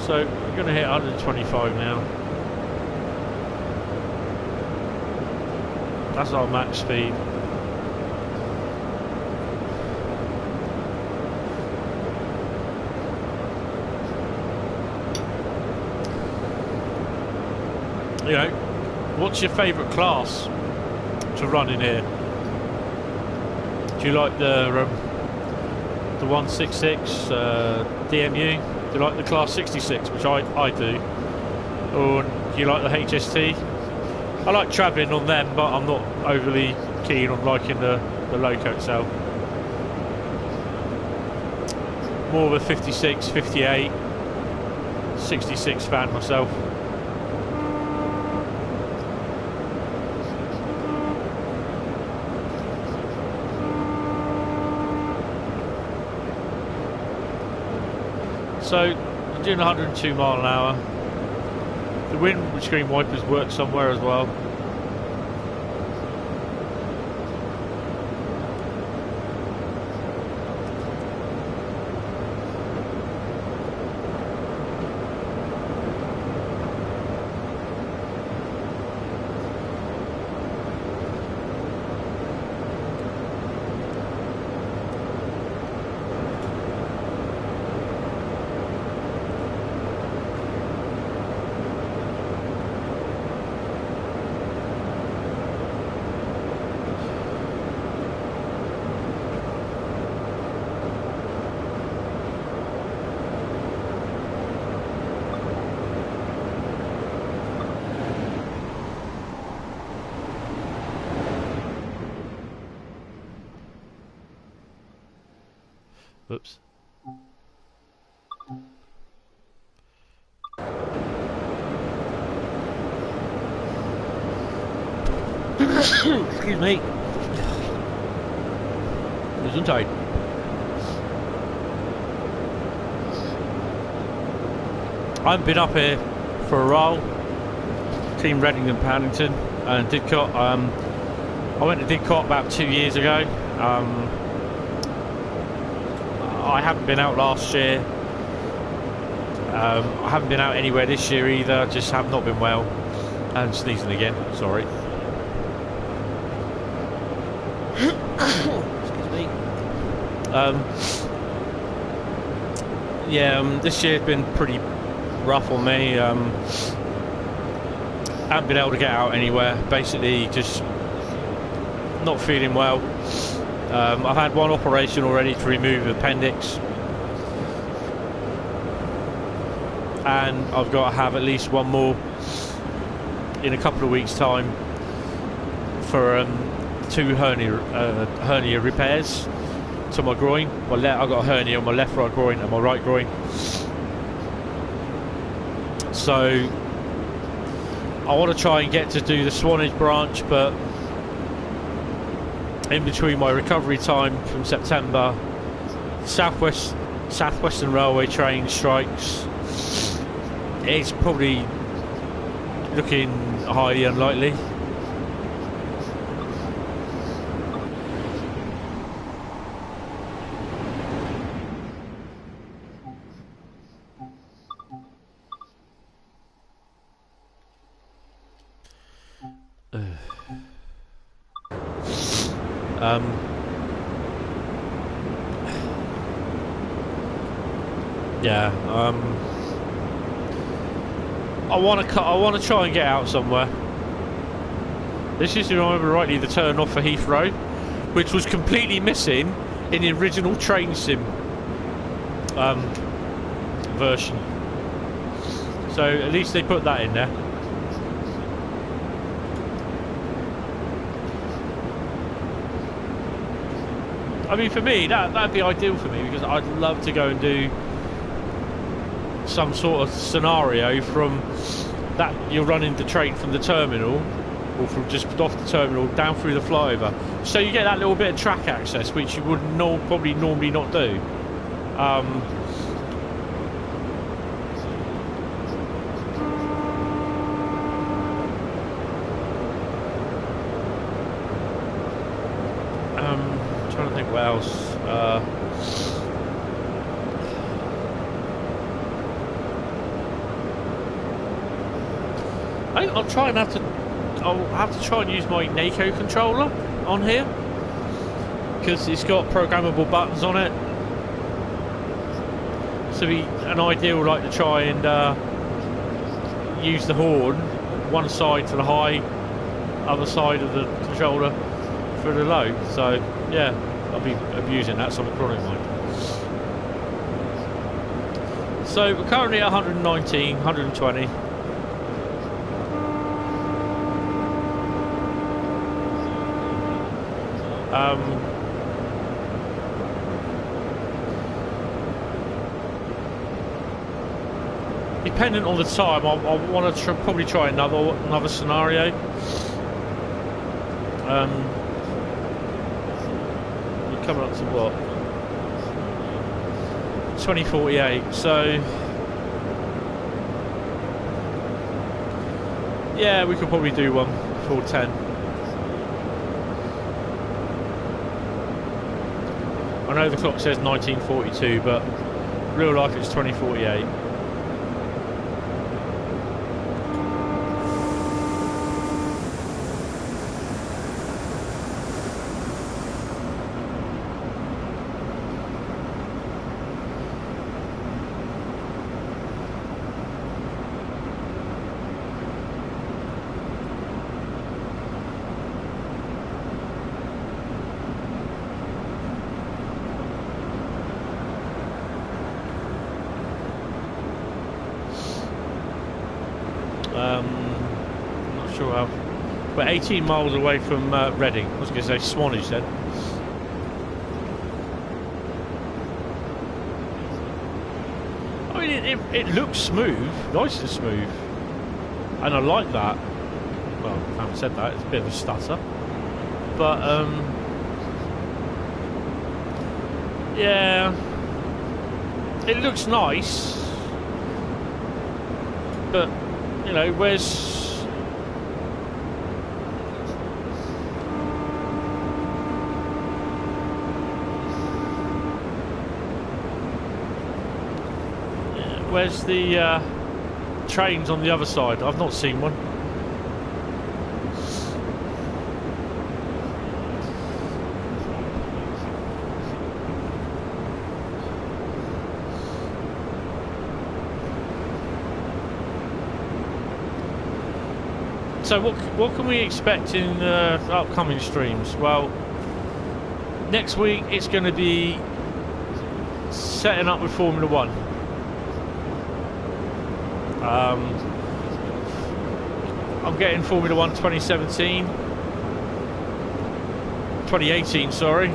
So we're going to hit 125 now. That's our max speed. You know, what's your favourite class to run in here? Do you like the 166 DMU? Do you like the Class 66, which I do? Or do you like the HST? I like travelling on them, but I'm not overly keen on liking the loco itself. More of a 56, 58, 66 fan myself. So, I'm doing 102 mile an hour. The windscreen wipers work somewhere as well. Oops. Excuse me. Gesundheit. I haven't been up here for a while. Team Reading and Paddington and Didcot. I went to Didcot about 2 years ago. I haven't been out last year. I haven't been out anywhere this year either. Just have not been well. And sneezing again. Sorry. Excuse me. Yeah, this year's been pretty rough on me. Haven't been able to get out anywhere. Basically, just not feeling well. I've had one operation already to remove the appendix, and I've got to have at least one more in a couple of weeks' time for 2 hernia repairs to my groin. I've got a hernia on my left right groin and my right groin. So I want to try and get to do the Swanage branch, but in between my recovery time from September, Southwestern Railway train strikes. It's probably looking highly unlikely. Yeah, I want to try and get out somewhere. This is, if I remember rightly, the turn off for Heathrow, which was completely missing in the original train sim version. So at least they put that in there. I mean, for me, that'd be ideal for me, because I'd love to go and do some sort of scenario from that. You're running the train from the terminal, or from just off the terminal down through the flyover, so you get that little bit of track access, which you would probably normally not do. Trying to think what else. I think I'll try and I'll have to try and use my NACO controller on here, because it's got programmable buttons on it. So it'd be an idea would like to try and use the horn, one side to the high, other side of the controller for the low. So yeah, I'll be abusing that, so I'm chronic mind. So we're currently at 119, 120. Depending on the time, I want to probably try another scenario. We're coming up to what? 2048. So yeah, we could probably do one before 10. I know the clock says 1942, but real life it's 2048. Not sure how. We're 18 miles away from Reading. I was going to say Swanage then. I mean, it looks smooth, nice and smooth, and I like that. Well, I haven't said that, it's a bit of a stutter, but yeah, it looks nice, but you know, where's the trains on the other side? I've not seen one. So what can we expect in upcoming streams? Well, next week it's going to be setting up with Formula One. I'm getting Formula One 2018, sorry.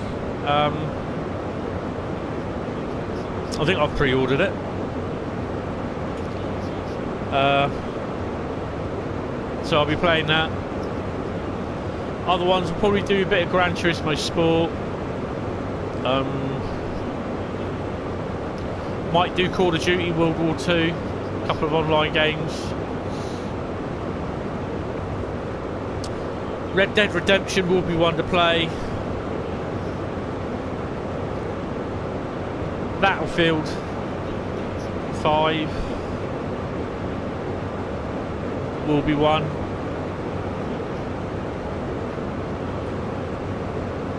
I think I've pre-ordered it. So I'll be playing that. Other ones will probably do a bit of Gran Turismo Sport. Might do Call of Duty World War 2. A couple of online games. Red Dead Redemption will be one to play. Battlefield 5 will be one.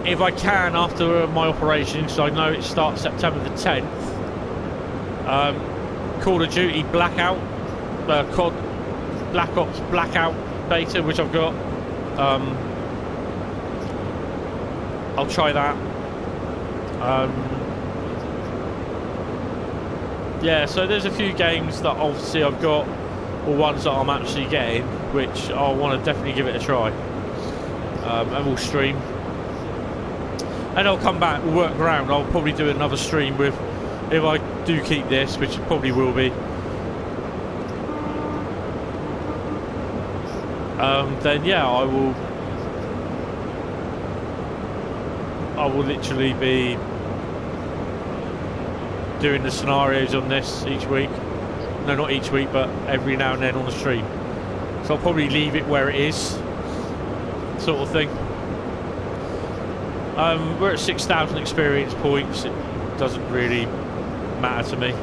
If I can, after my operation, because I know it starts September the 10th, Call of Duty Blackout, COD Black Ops Blackout beta, which I've got. I'll try that. Yeah, so there's a few games that obviously I've got, or ones that I'm actually getting, which I want to definitely give it a try. And we'll stream. And I'll come back, we'll work around. I'll probably do another stream with, if I do keep this, which it probably will be, then yeah, I will literally be doing the scenarios on this each week. No, not each week, but every now and then on the stream. So I'll probably leave it where it is, sort of thing. We're at 6,000 experience points. It doesn't really matter to me.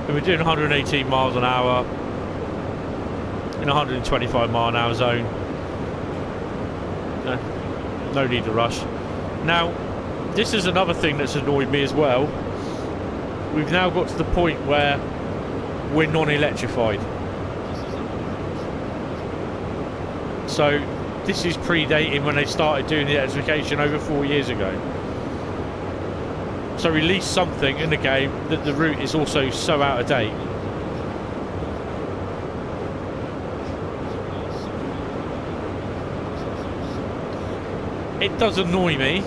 And we're doing 118 miles an hour in a 125 mile an hour zone. No need to rush. Now, this is another thing that's annoyed me as well. We've now got to the point where we're non-electrified. So this is predating when they started doing the electrification over 4 years ago. So release something in the game that the route is also so out of date. It does annoy me,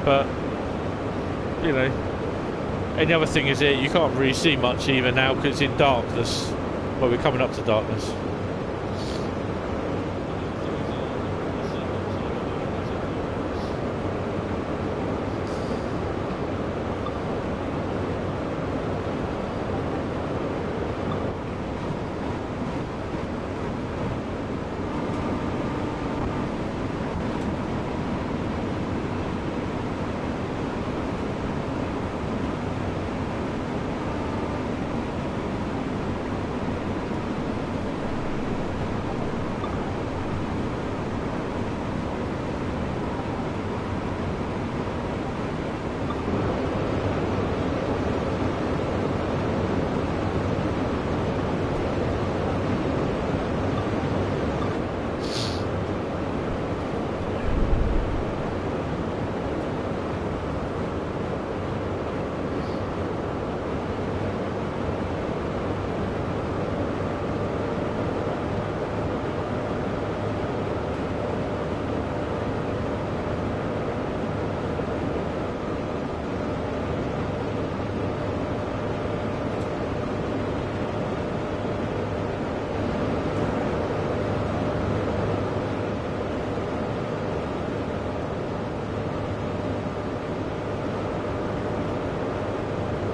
but you know. And the other thing is that you can't really see much even now because it's in darkness. Well, we're coming up to darkness.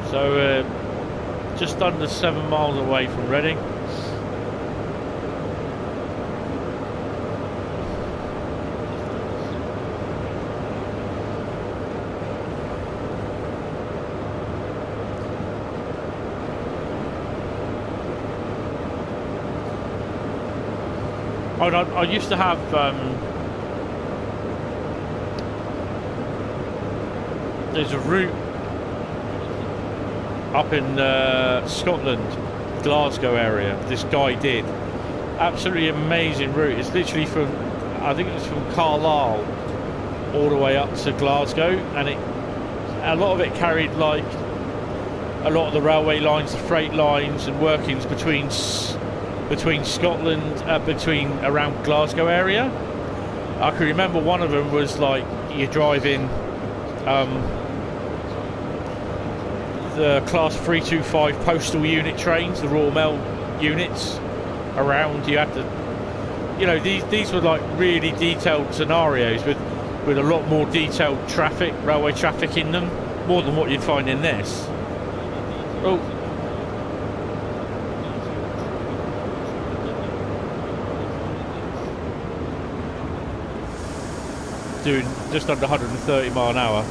So just under 7 miles away from Reading. I used to have there's a route up in Scotland, Glasgow area. This guy did absolutely amazing route. It's literally from, I think it's from Carlisle all the way up to Glasgow, and a lot of it carried like a lot of the railway lines, the freight lines and workings between Scotland, around Glasgow area. I can remember one of them was like you're driving the class 325 postal unit trains, the Royal Mail units around. You had to, you know, these were like really detailed scenarios with a lot more detailed traffic, railway traffic in them, more than what you'd find in this. Oh. Doing just under 130 mile an hour.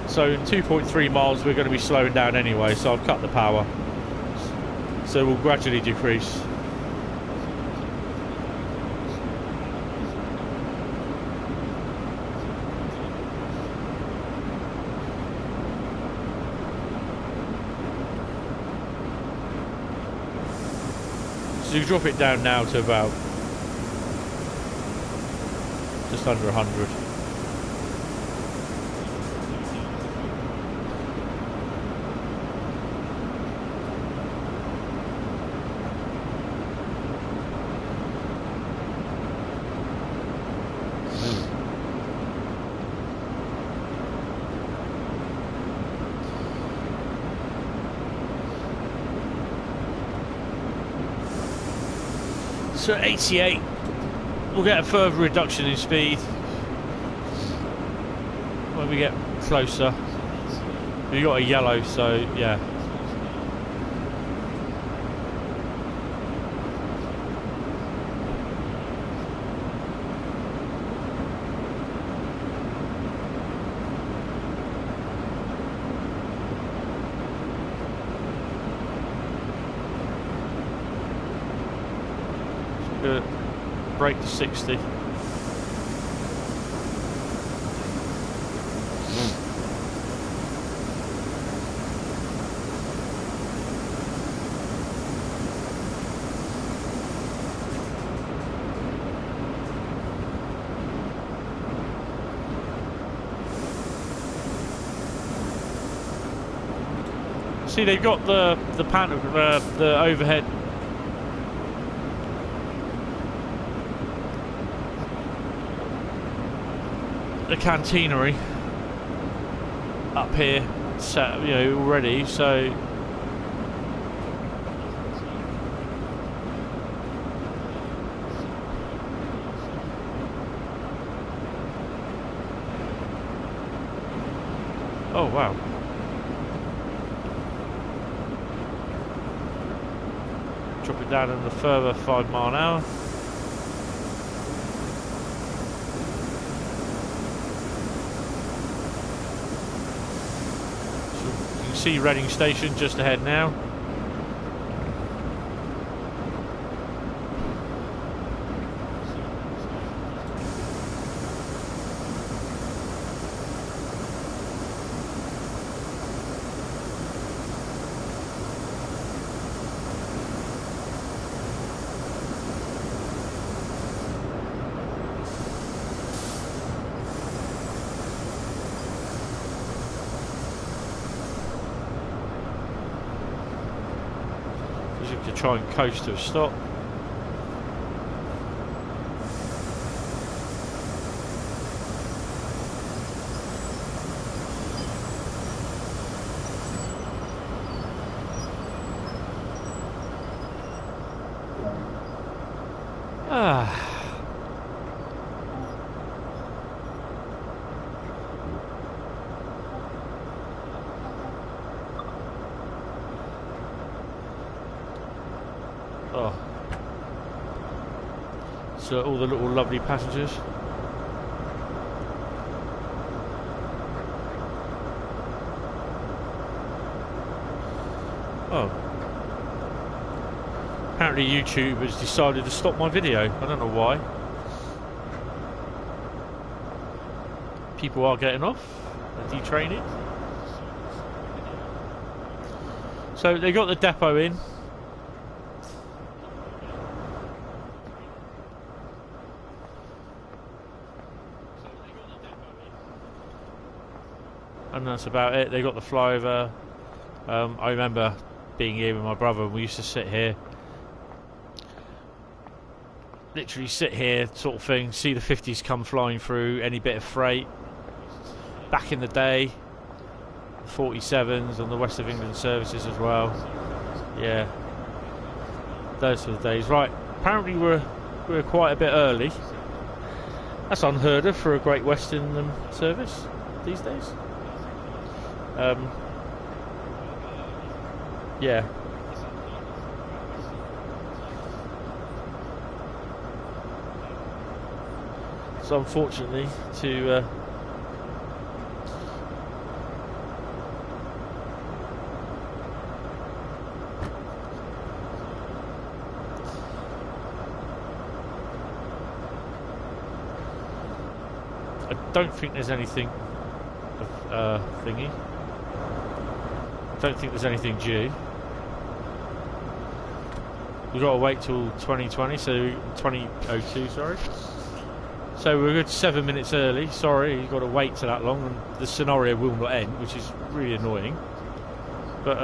So in 2.3 miles we're going to be slowing down anyway, so I've cut the power. So we'll gradually decrease. So you drop it down now to about just under 100. So at 88, we'll get a further reduction in speed when we get closer. We've got a yellow, so yeah. brake to 60. See, they've got the the overhead the cantinery up here set, you know, already. So oh wow. Drop it down in a further 5 mile an hour. So you can see Reading Station just ahead now. To try and coast to a stop. Oh. So all the little lovely passengers. Oh. Apparently YouTube has decided to stop my video. I don't know why. People are getting off. They're detraining. So they got the depot in. And that's about it. They got the flyover. I remember being here with my brother, and we used to sit here, literally sit here, sort of thing, see the 50s come flying through, any bit of freight. Back in the day, 47s on the West of England services as well. Yeah, those were the days. Right, apparently we're quite a bit early. That's unheard of for a Great Western service these days. Yeah. So unfortunately, to I don't think there's anything of thingy. Don't think there's anything due. We've got to wait till 2020, so 2002, sorry. So we're a good 7 minutes early. Sorry, you've got to wait till that long, and the scenario will not end, which is really annoying. But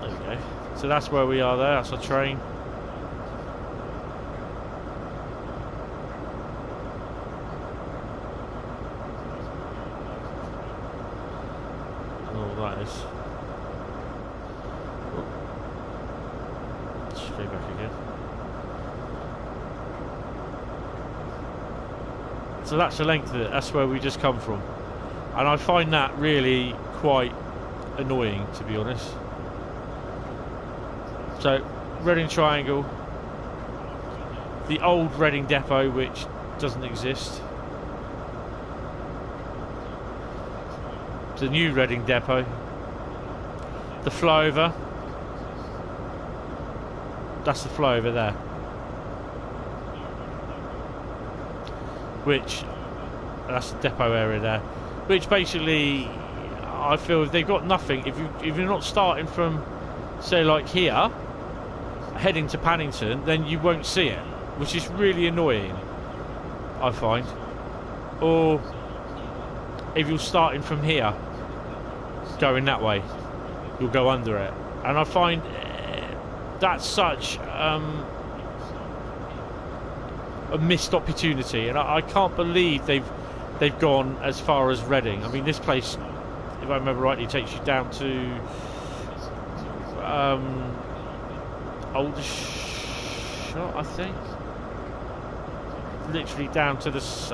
there we go. So that's where we are there. That's our train. That is. Let's go back again. So that's the length of it. That's where we just come from, and I find that really quite annoying, to be honest. So Reading Triangle, the old Reading depot, which doesn't exist. The new Reading depot, the flyover, that's the flyover there. which that's the depot area there, which basically I feel if they've got nothing, if you're not starting from, say, like here, heading to Paddington, then you won't see it, which is really annoying, I find. Or if you're starting from here, going that way, you'll go under it, and I find that's such a missed opportunity, and I can't believe they've gone as far as Reading. I mean, this place, if I remember rightly, takes you down to Aldershot, I think. Literally down to this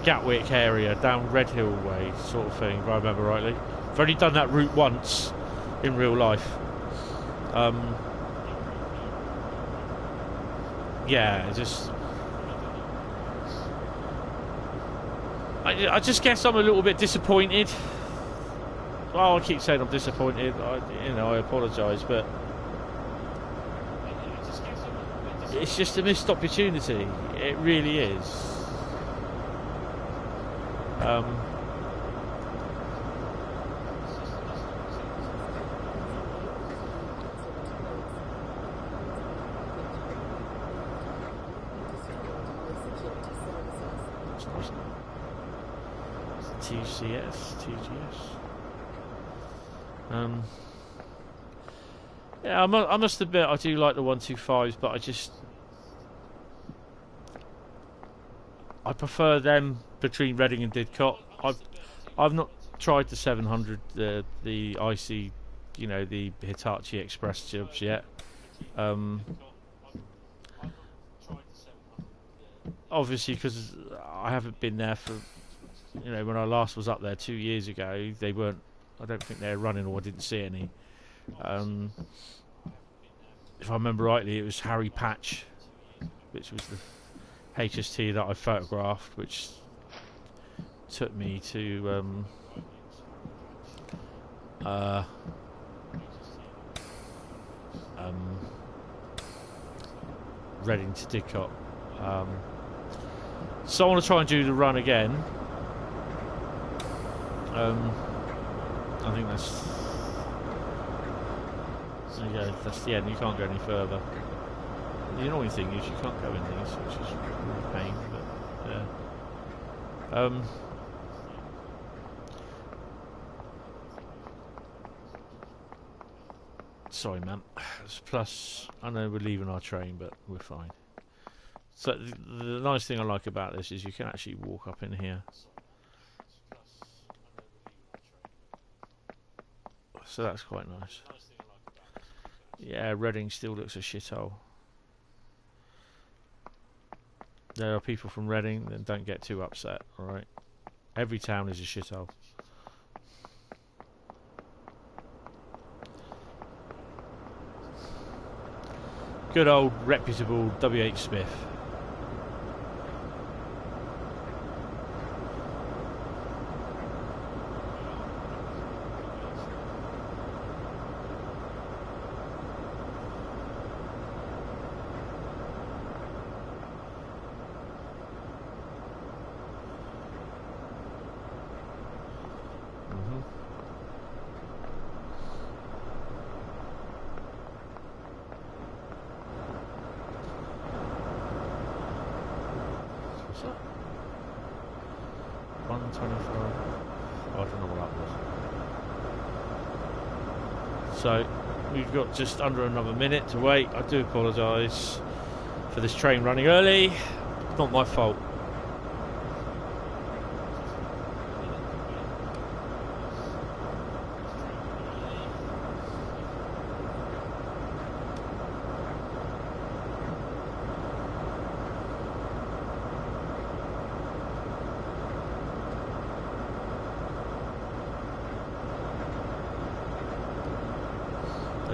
Gatwick area, down Redhill way, sort of thing, if I remember rightly. I've only done that route once in real life. Yeah, I just guess I'm a little bit disappointed. Well, I keep saying I'm disappointed. I apologise, but it's just a missed opportunity. It really is. TGS. Yeah, I must admit I do like the 125s, but I prefer them between Reading and Didcot. I've not tried the 700, the IC, the Hitachi Express jobs yet. Obviously, because I haven't been there for, when I last was up there 2 years ago, they weren't. I don't think they were running, or I didn't see any. If I remember rightly, it was Harry Patch, which was the HST that I photographed, which took me to Reading to Didcot. So I want to try and do the run again. I think that's the end. You can't go any further. The annoying thing is you can't go in these, which is really a pain, but yeah. Sorry, man. Plus, I know we're leaving our train, but we're fine. So the nice thing I like about this is you can actually walk up in here. So that's quite nice. Yeah, Reading still looks a shithole. There are people from Reading, then don't get too upset, alright? Every town is a shithole. Good old reputable W.H. Smith. So we've got just under another minute to wait. I do apologise for this train running early. It's not my fault.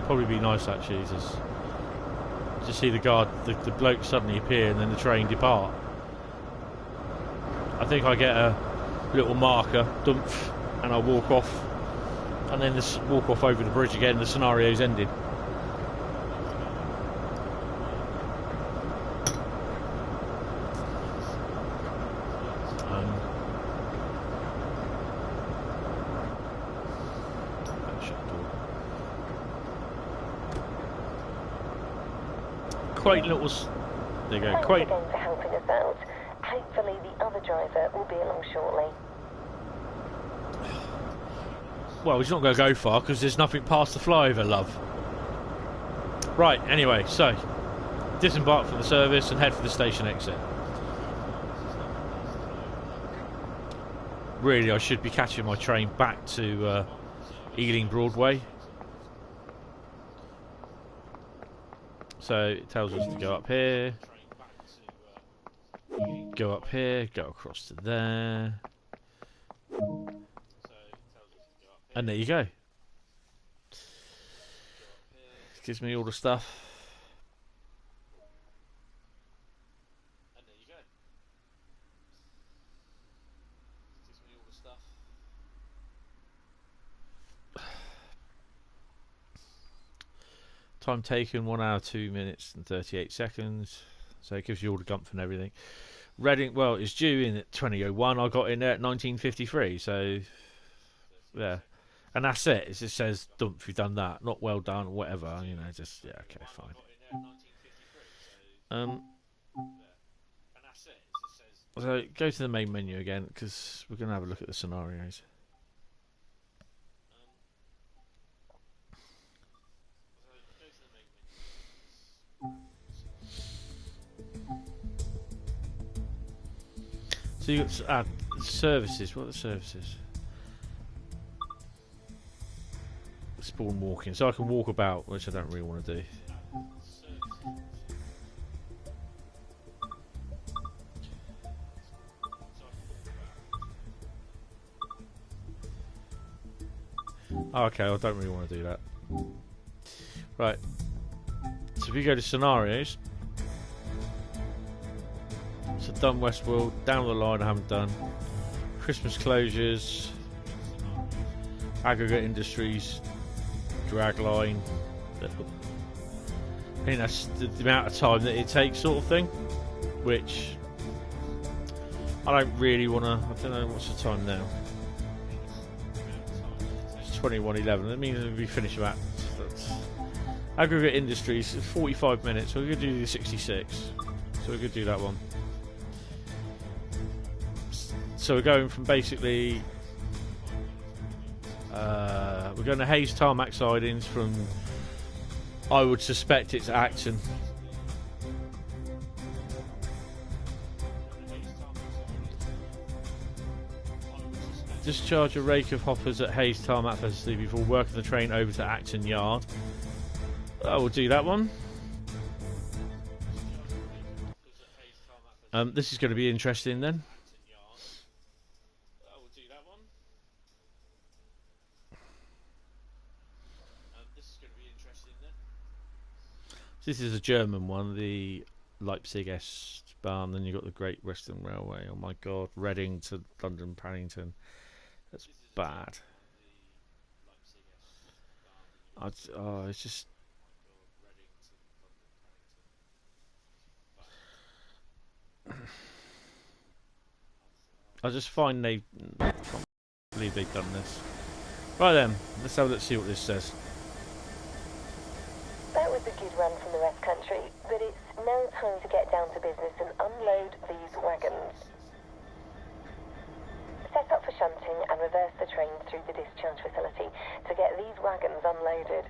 Probably be nice actually to see the bloke suddenly appear and then the train depart. I think I get a little marker, dumph, and I walk off, and then walk off over the bridge again. The scenario's ended. quaint little. There you go. Thanks Quaint. again for helping us out. Hopefully the other driver will be along shortly. Well, he's not going to go far because there's nothing past the flyover, love. Right. Anyway, so disembark from the service and head for the station exit. Really, I should be catching my train back to Ealing Broadway. So it tells us to go up here, go up here, go across to there, and there you go. Gives me all the stuff. Time taken 1 hour 2 minutes and 38 seconds. So it gives you all the gump and everything. Reading, well, it's due in at 2001. I got in there at 1953. So yeah, and that's it. It just says dump. You've done that. Not well done or whatever. You know, just yeah, okay, fine. So go to the main menu again because we're gonna have a look at the scenarios. So you got services. What are the services? Spawn walking, so I can walk about, which I don't really want to do. Oh, okay, I don't really want to do that. Right. So if you go to scenarios, so done Westworld, down the line I haven't done. Christmas closures, aggregate industries, dragline. I think that's the amount of time that it takes, sort of thing. Which I don't really want to. I don't know what's the time now. It's 21:11. That means we'll be finished about. Aggregate industries, 45 minutes. So we're going to do the 66. So we're going to do that one. So we're going from basically. We're going to Hayes tarmac sidings from. I would suspect it's Acton. Discharge a rake of hoppers at Hayes tarmac facility before working the train over to Acton Yard. I will do that one. This is going to be interesting then. This is a German one, the Leipzig S-Bahn, then you've got the Great Western Railway. Oh my god, Reading to London Paddington. That's bad. It's just... I just find I can't believe they've done this. Right then, let's have a look, see what this says. That was a good run from the West Country, but it's now time to get down to business and unload these wagons. Set up for shunting and reverse the train through the discharge facility to get these wagons unloaded.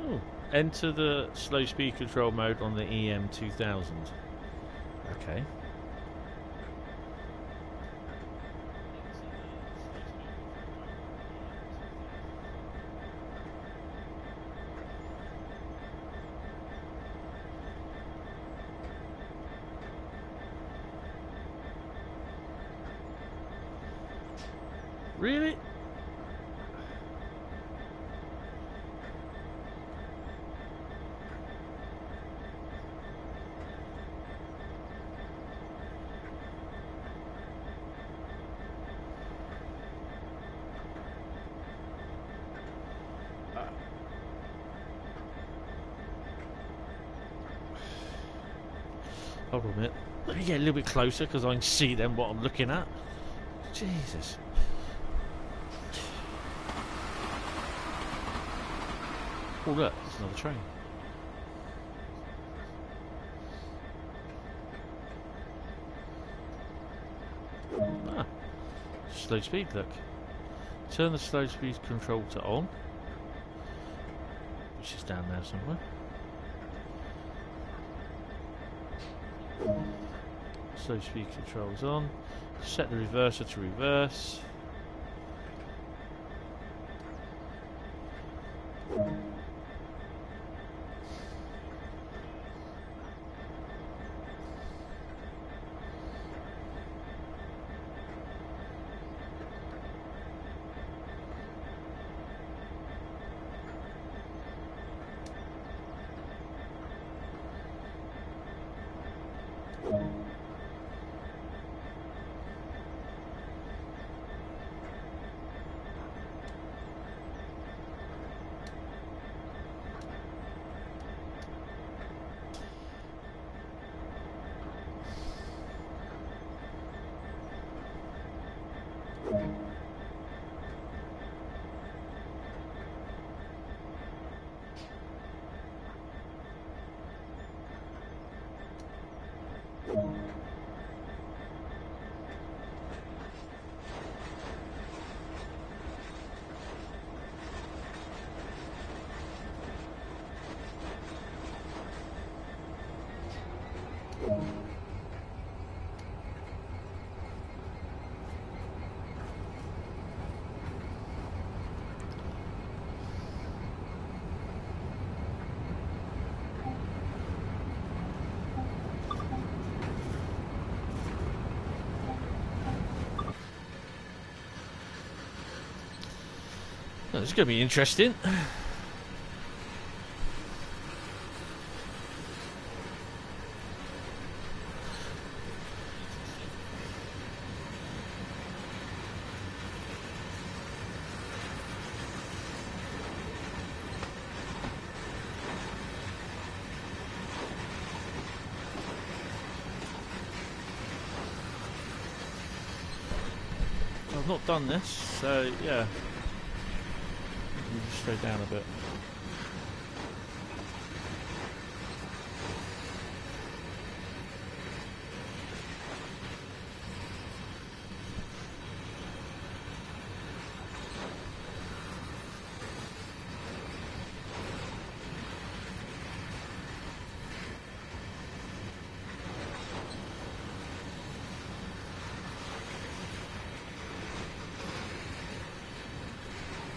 Ooh. Enter the slow speed control mode on the EM2000. Okay. Really? Hold on a minute. Let me get a little bit closer because I can see then what I'm looking at. Jesus. Oh look, there's another train. Ah, slow speed, look. Turn the slow speed control to on, which is down there somewhere. Slow speed controls on. Set the reverser to reverse. Well, it's going to be interesting. I've not done this, so yeah. Just slow down a bit.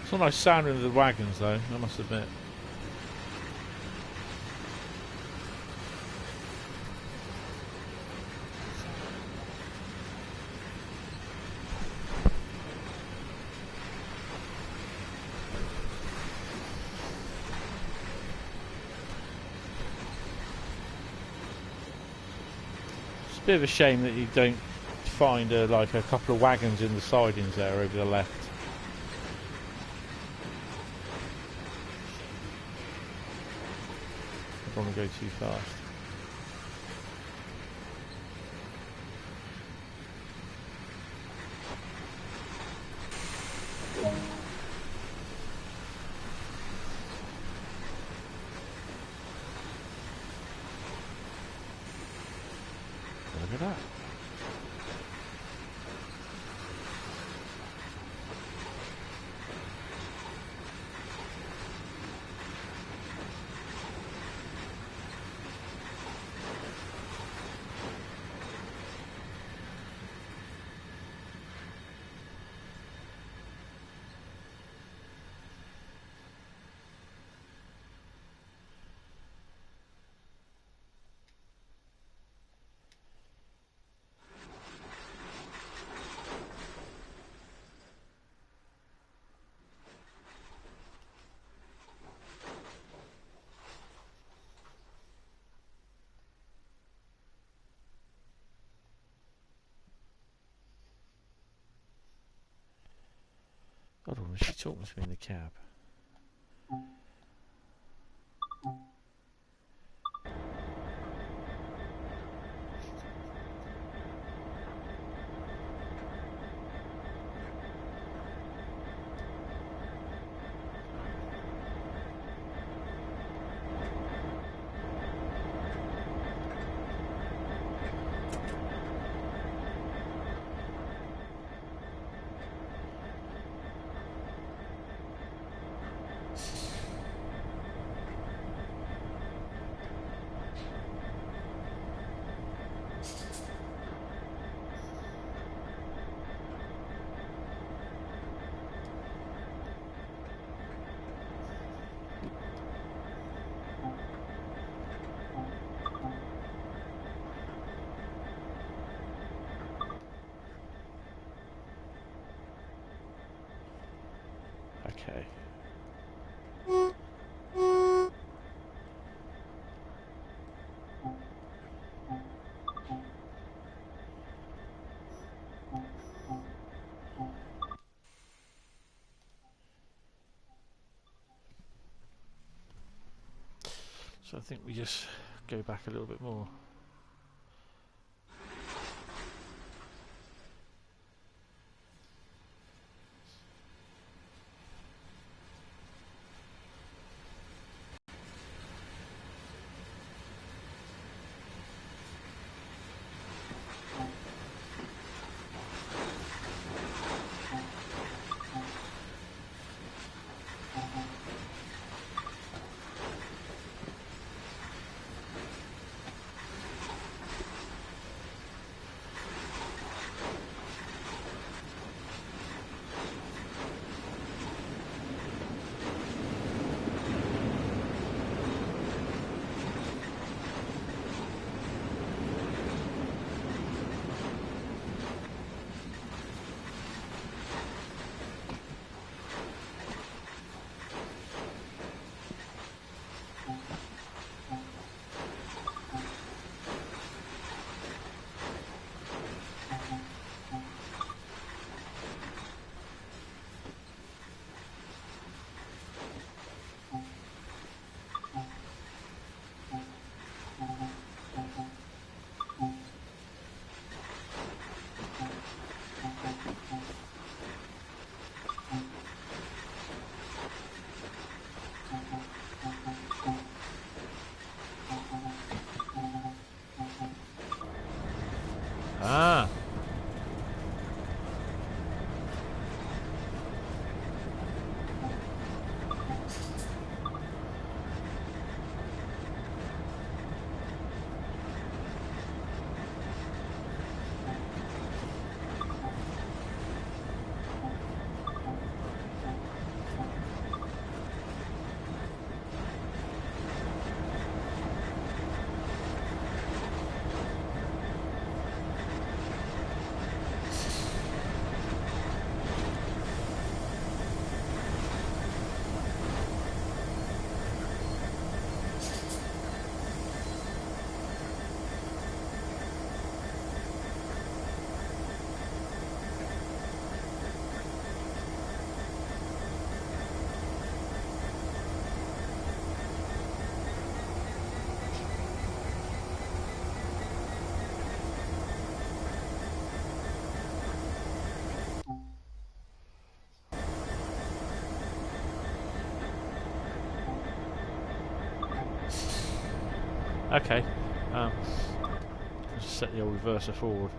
It's not nice sound in the wagons though, I must admit. It's a bit of a shame that you don't find like a couple of wagons in the sidings there over the left. I don't want to go too fast. Look at that. Hold on, was she talking to me in the cab? Okay. So I think we just go back a little bit more. Ah. Okay. Just set the old reverser forward.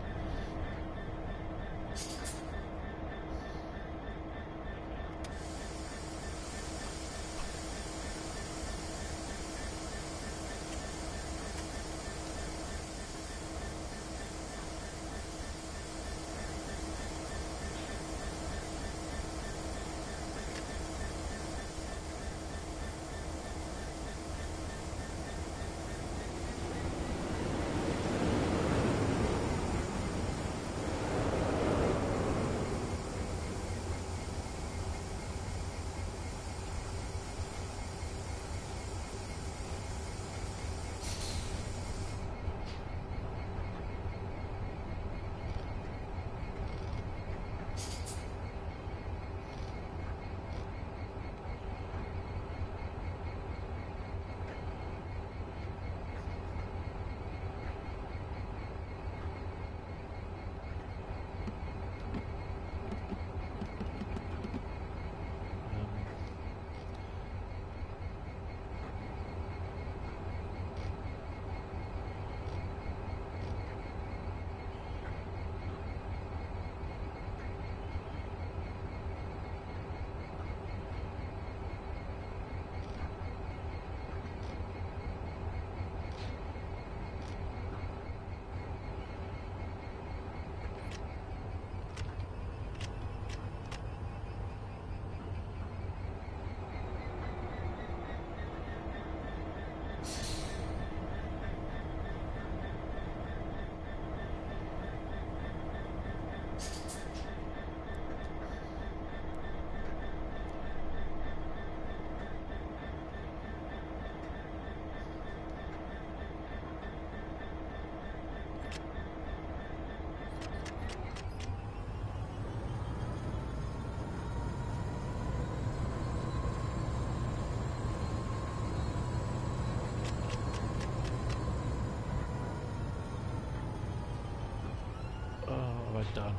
I done?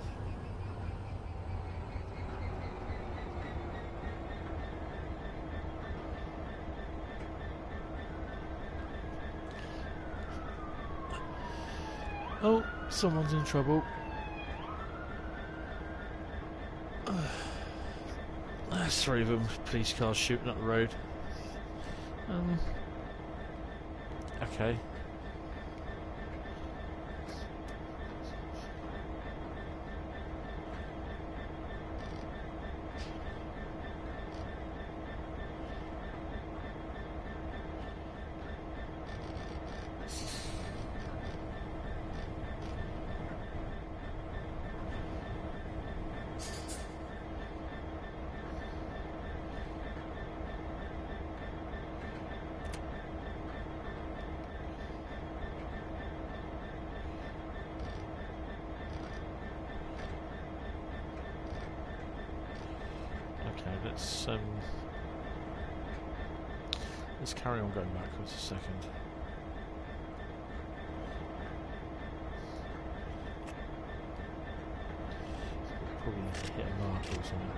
Oh, someone's in trouble. There's 3 of them. Police cars shooting up the road. Okay. Let's carry on going backwards a second. Probably need to hit a mark or something.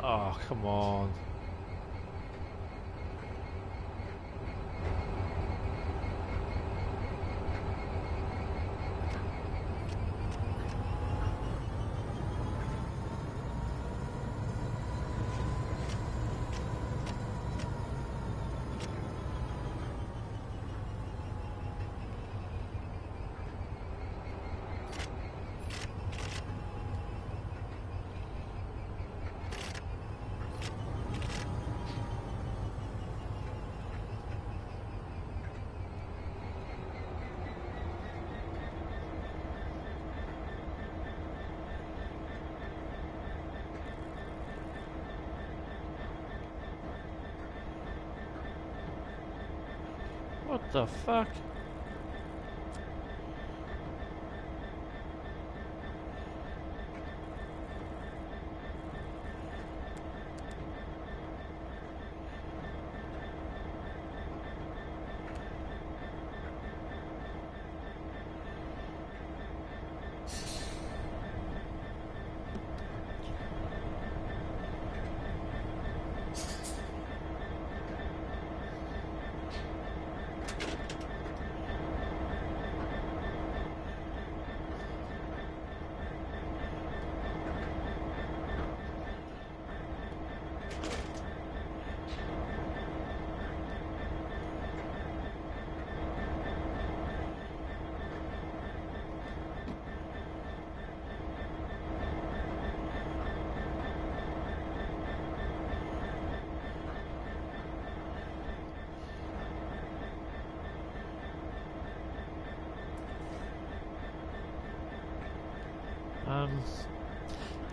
Oh, come on. What the fuck?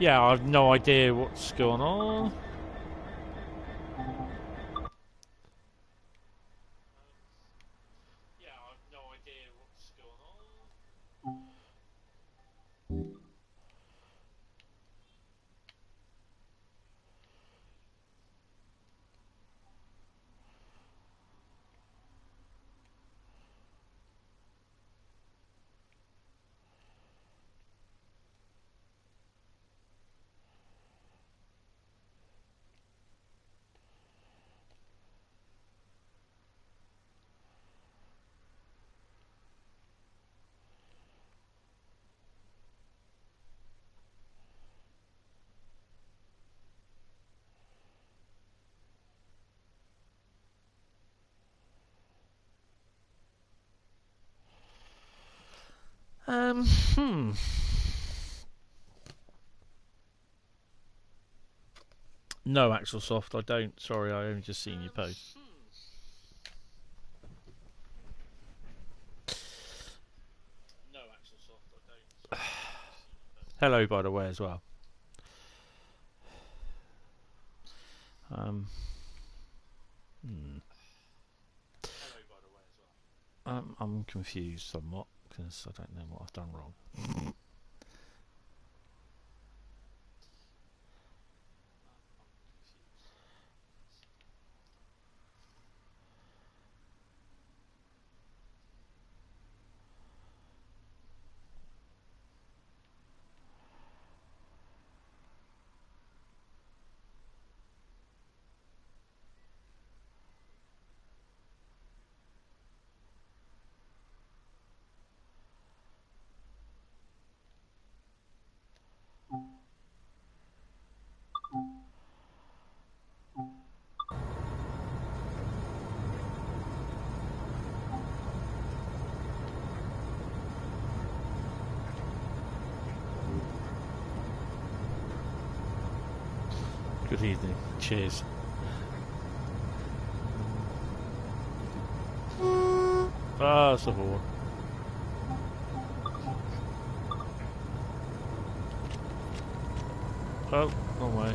Yeah, I have no idea what's going on. No, Axel Soft, I don't. Sorry, I only just seen your post. No, Axel Soft, I don't. Hello, by the way, as well. Hello, by the way, as well. I'm confused somewhat because I don't know what I've done wrong. Good evening. Cheers. Ah, that's a horn. Oh, wrong way.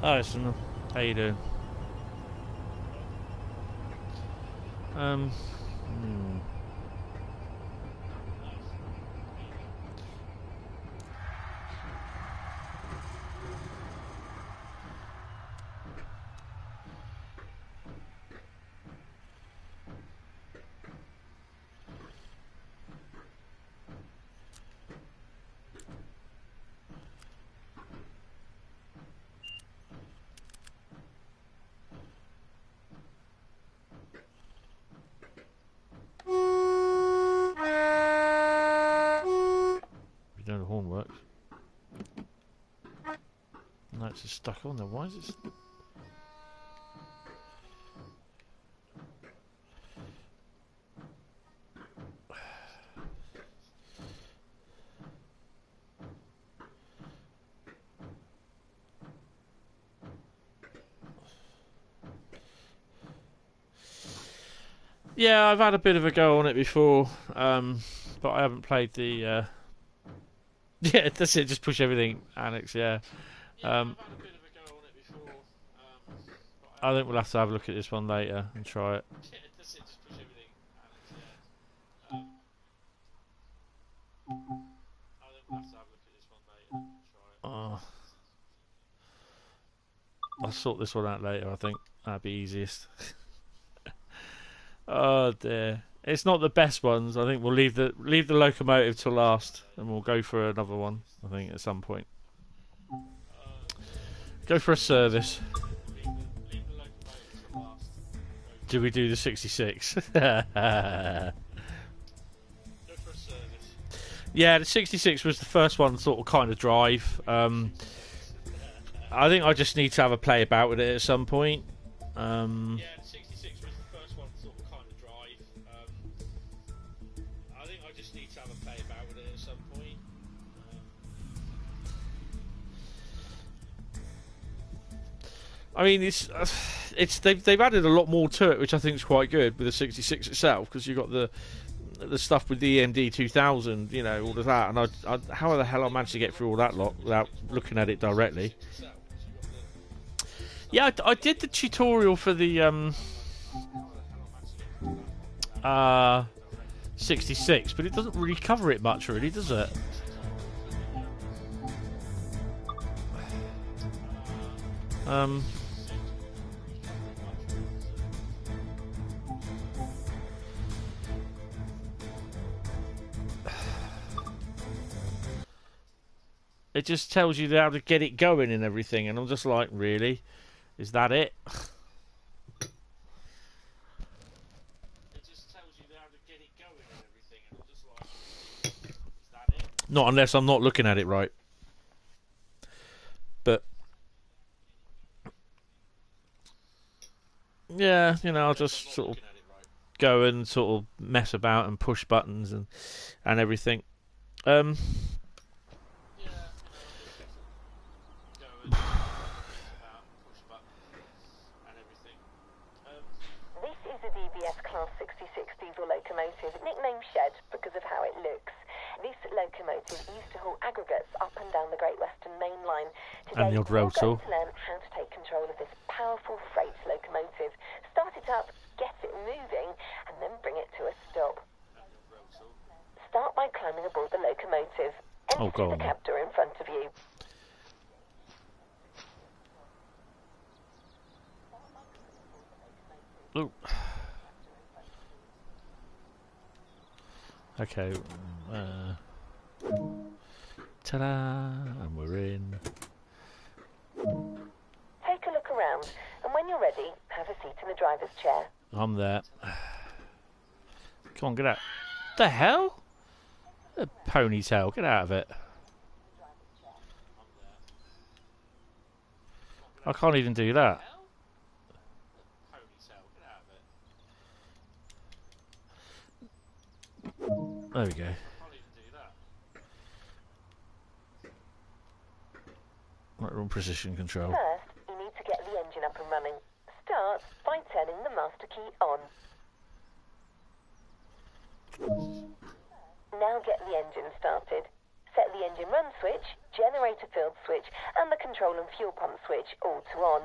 Hi, Sam. How you doing? Hmm. You know the horn works. No, it's just stuck on there. Why is it? Yeah, I've had a bit of a go on it before, but I haven't played the. Yeah, that's it. Just push everything, Annex. Yeah. I think we'll have to have a look at this one later and try it. Oh, I'll sort this one out later. I think that'd be easiest. Oh dear, it's not the best ones. I think we'll leave the locomotive till last, and we'll go for another one. I think at some point, go for a service. Do we do the 66? Yeah, the 66 was the first one, sort of kind of drive. I think I just need to have a play about with it at some point. I mean, they've added a lot more to it, which I think is quite good with the 66 itself, because you've got the stuff with the EMD 2000, you know, all of that, and how the hell I managed to get through all that lot without looking at it directly. Yeah, I did the tutorial for the 66, but it doesn't really cover it much, really, does it? It just tells you how to get it going and everything, and I'm just like, really? Is that it? Not unless I'm not looking at it right. But yeah, you know, I'll just sort of go and sort of mess about and push buttons and everything. This is a DBS Class 66 diesel locomotive, nicknamed Shed because of how it looks. This locomotive used to haul aggregates up and down the Great Western Main Line. Today, And the odd rail you're going saw. to learn how to take control of this powerful freight locomotive. Start it up, get it moving, and then bring it to a stop. Start by climbing aboard the locomotive. Oh, go Enter the on. cab door in front of you. Ooh. Okay. Ta-da! And we're in. Take a look around, and when you're ready, have a seat in the driver's chair. I'm there. Come on, get out. The hell? A ponytail. Get out of it. I can't even do that. There we go. Right, on precision control. First, you need to get the engine up and running. Start by turning the master key on. Now get the engine started. Set the engine run switch, generator field switch, and the control and fuel pump switch all to on.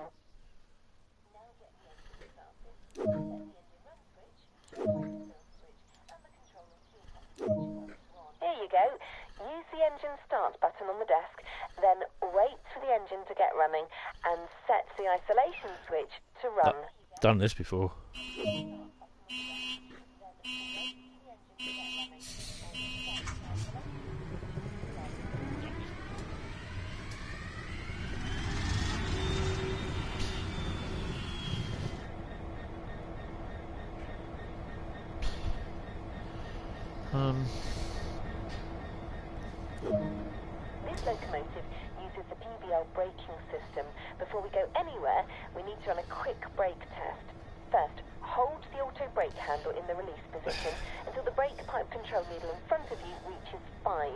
Here you go. Use the engine start button on the desk, then wait for the engine to get running and set the isolation switch to run. Done this before. This locomotive uses the PBL braking system. Before we go anywhere, we need to run a quick brake test. First, hold the auto brake handle in the release position until the brake pipe control needle in front of you reaches 5.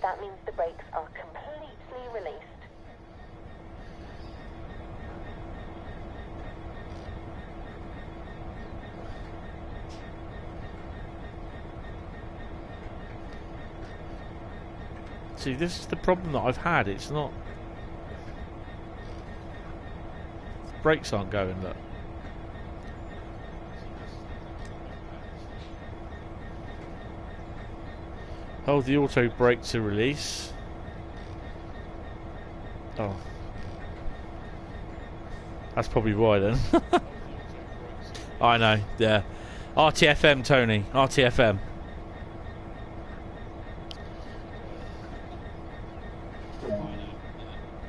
That means the brakes are completely released. See, this is the problem that I've had. It's not... The brakes aren't going, look. Hold the auto brake to release. Oh. That's probably why then. I know, yeah. RTFM, Tony. RTFM.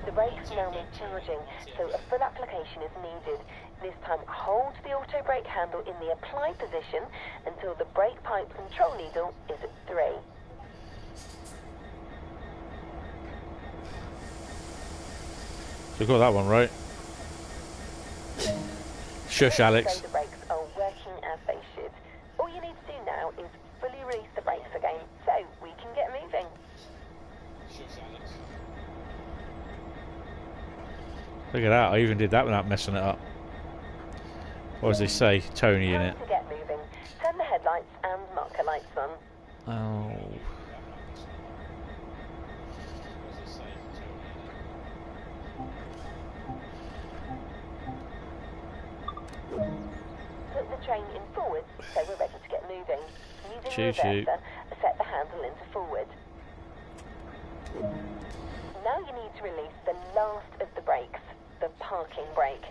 The brakes now need charging, so a full application is needed. This time, hold the auto brake handle in the apply position until the brake pipe control needle is at 3. So we got that one right. Shush, Alex. So the brakes are working as they should. All you need to do now is fully release the brakes again, so we can get moving. Shush, Alex. Look at that, I even did that without messing it up. What does they say? Tony in it. To get moving, turn the headlights and marker lights on. Oh. Put the train in forward so we're ready to get moving. Using Choo the choo. reverser, set the handle into forward. Now you need to release the last of the brakes, the parking brake.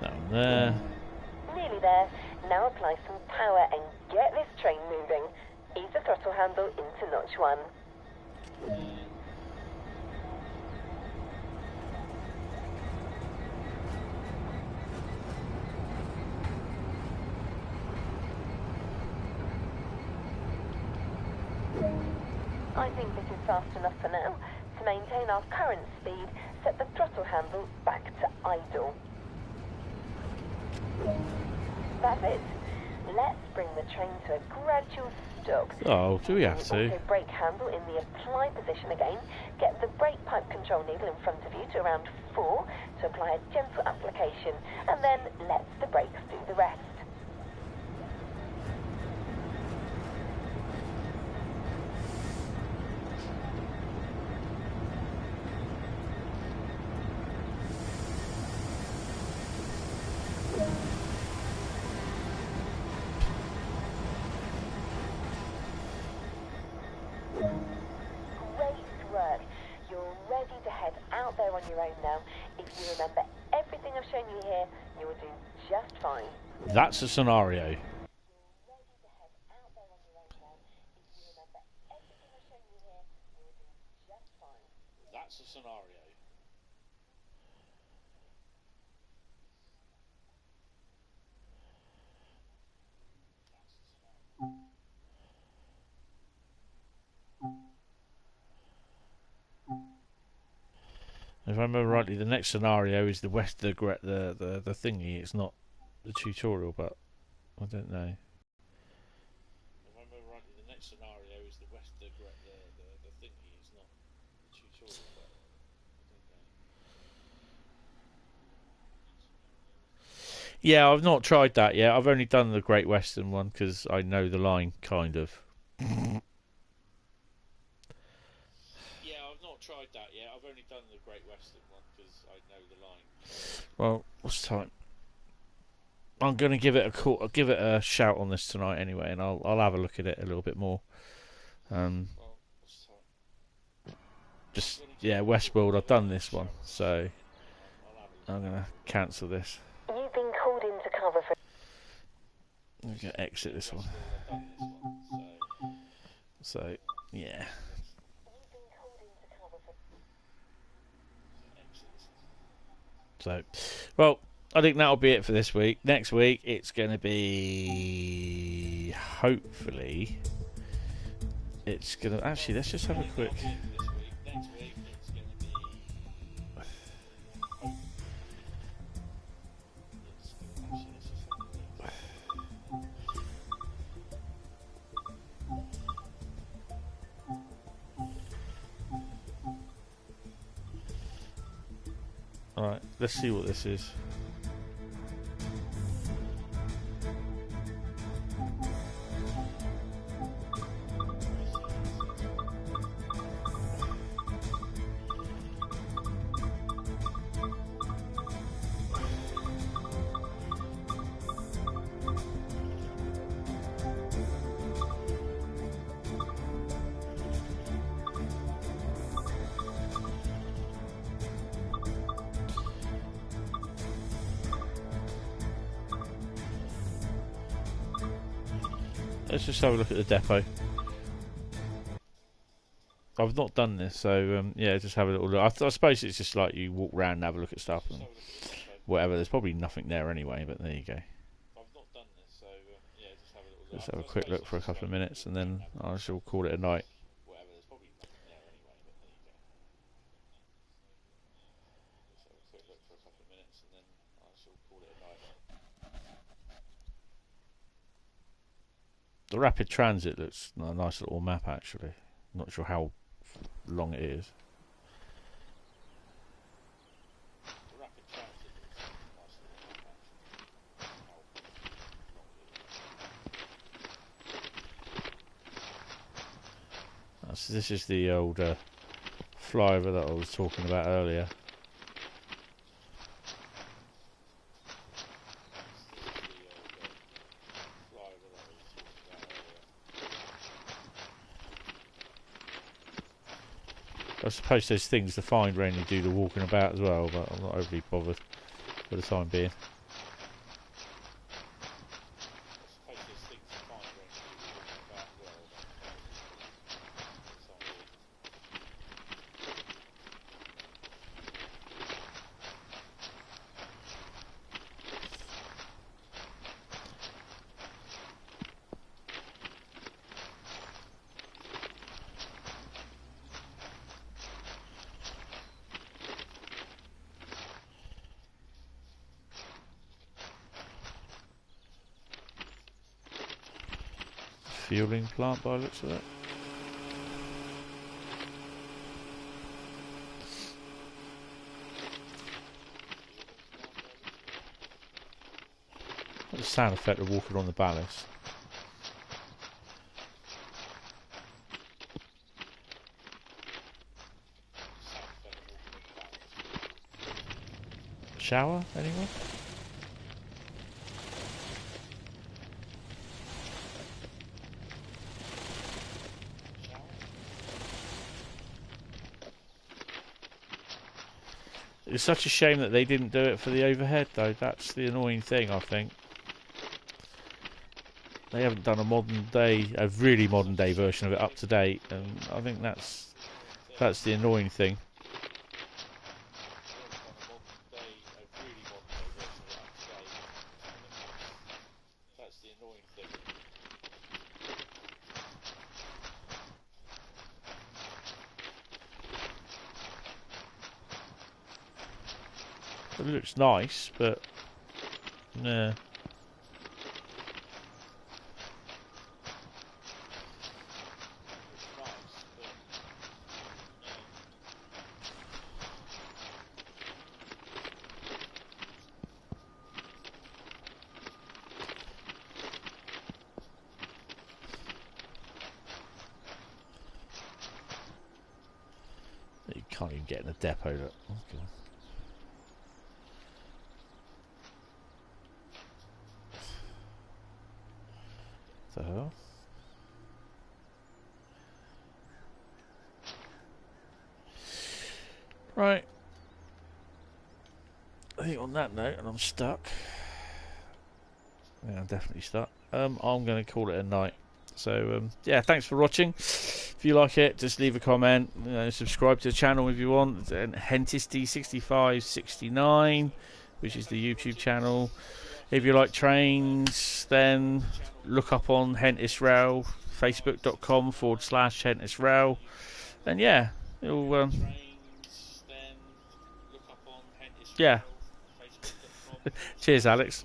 That one there. Nearly there. Now apply some power and get this train moving. Ease the throttle handle into notch 1. I think this is fast enough for now. To maintain our current speed, set the throttle handle back to idle. That's it. Let's bring the train to a gradual stop. Oh, do we have to? Also brake handle in the apply position again. Get the brake pipe control needle in front of you to around 4 to apply a gentle application, and then let the brakes do the rest. On your own now. If you remember everything I've shown you here, you will do just fine. That's a scenario. That's a scenario. If I remember rightly, the next scenario is the the thingy. It's not the tutorial, but I don't know. If I remember rightly, the next scenario is the thingy. It's not the tutorial, but Yeah, I've not tried that yet. I've only done the Great Western one because I know the line, kind of. Yeah, I've not tried that yet. I've only done the Great Western one because I know the line. Well, what's time? I'm going to give it a call. I'll give it a shout on this tonight anyway, and I'll have a look at it a little bit more. Just yeah, Westworld. I've done this one, so I'm going to cancel this. You've been called in to cover for... I'm going to exit this one. So yeah. So, well, I think that'll be it for this week. Next week, it's going to be... Hopefully... It's going to... Actually, let's just have a quick... Alright, let's see what this is. Let's just have a look at the depot. I've not done this, so yeah, just have a little look. I suppose it's just like you walk around and have a look at stuff and whatever. There's probably nothing there anyway, but there you go. Let's have a quick look for a couple of minutes and then I shall call it a night. The rapid transit looks a nice little map actually. Not sure how long it is. So this is the old flyover that I was talking about earlier. I suppose there's things to find when you do the walking about as well, but I'm not overly bothered for the time being. Fueling plant by the looks of it. The sound effect of walking on the ballast. Shower, anyone? It's such a shame that they didn't do it for the overhead though. That's the annoying thing, I think. They haven't done a really modern day version of it up to date, and I think that's the annoying thing. It looks nice, but nah. Can't even get in the depot. Look. Okay. The hell? Right. I think on that note, and I'm stuck. Yeah, I'm definitely stuck. I'm going to call it a night. So yeah, thanks for watching. If you like it, just leave a comment. Subscribe to the channel if you want. And Hentis D6569, which is the YouTube channel. If you like trains, then look up on Hentis Rail, facebook.com/Hentis Rail. And yeah, it'll yeah. Cheers, Alex.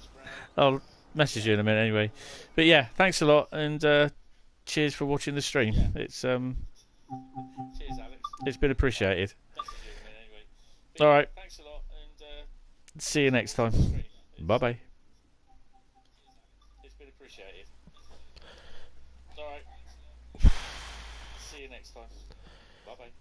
I'll message you in a minute anyway. But yeah, thanks a lot, and cheers for watching the stream. It's been appreciated. All right. See you next time. Bye bye. It's been appreciated. All right. See you next time. Bye bye.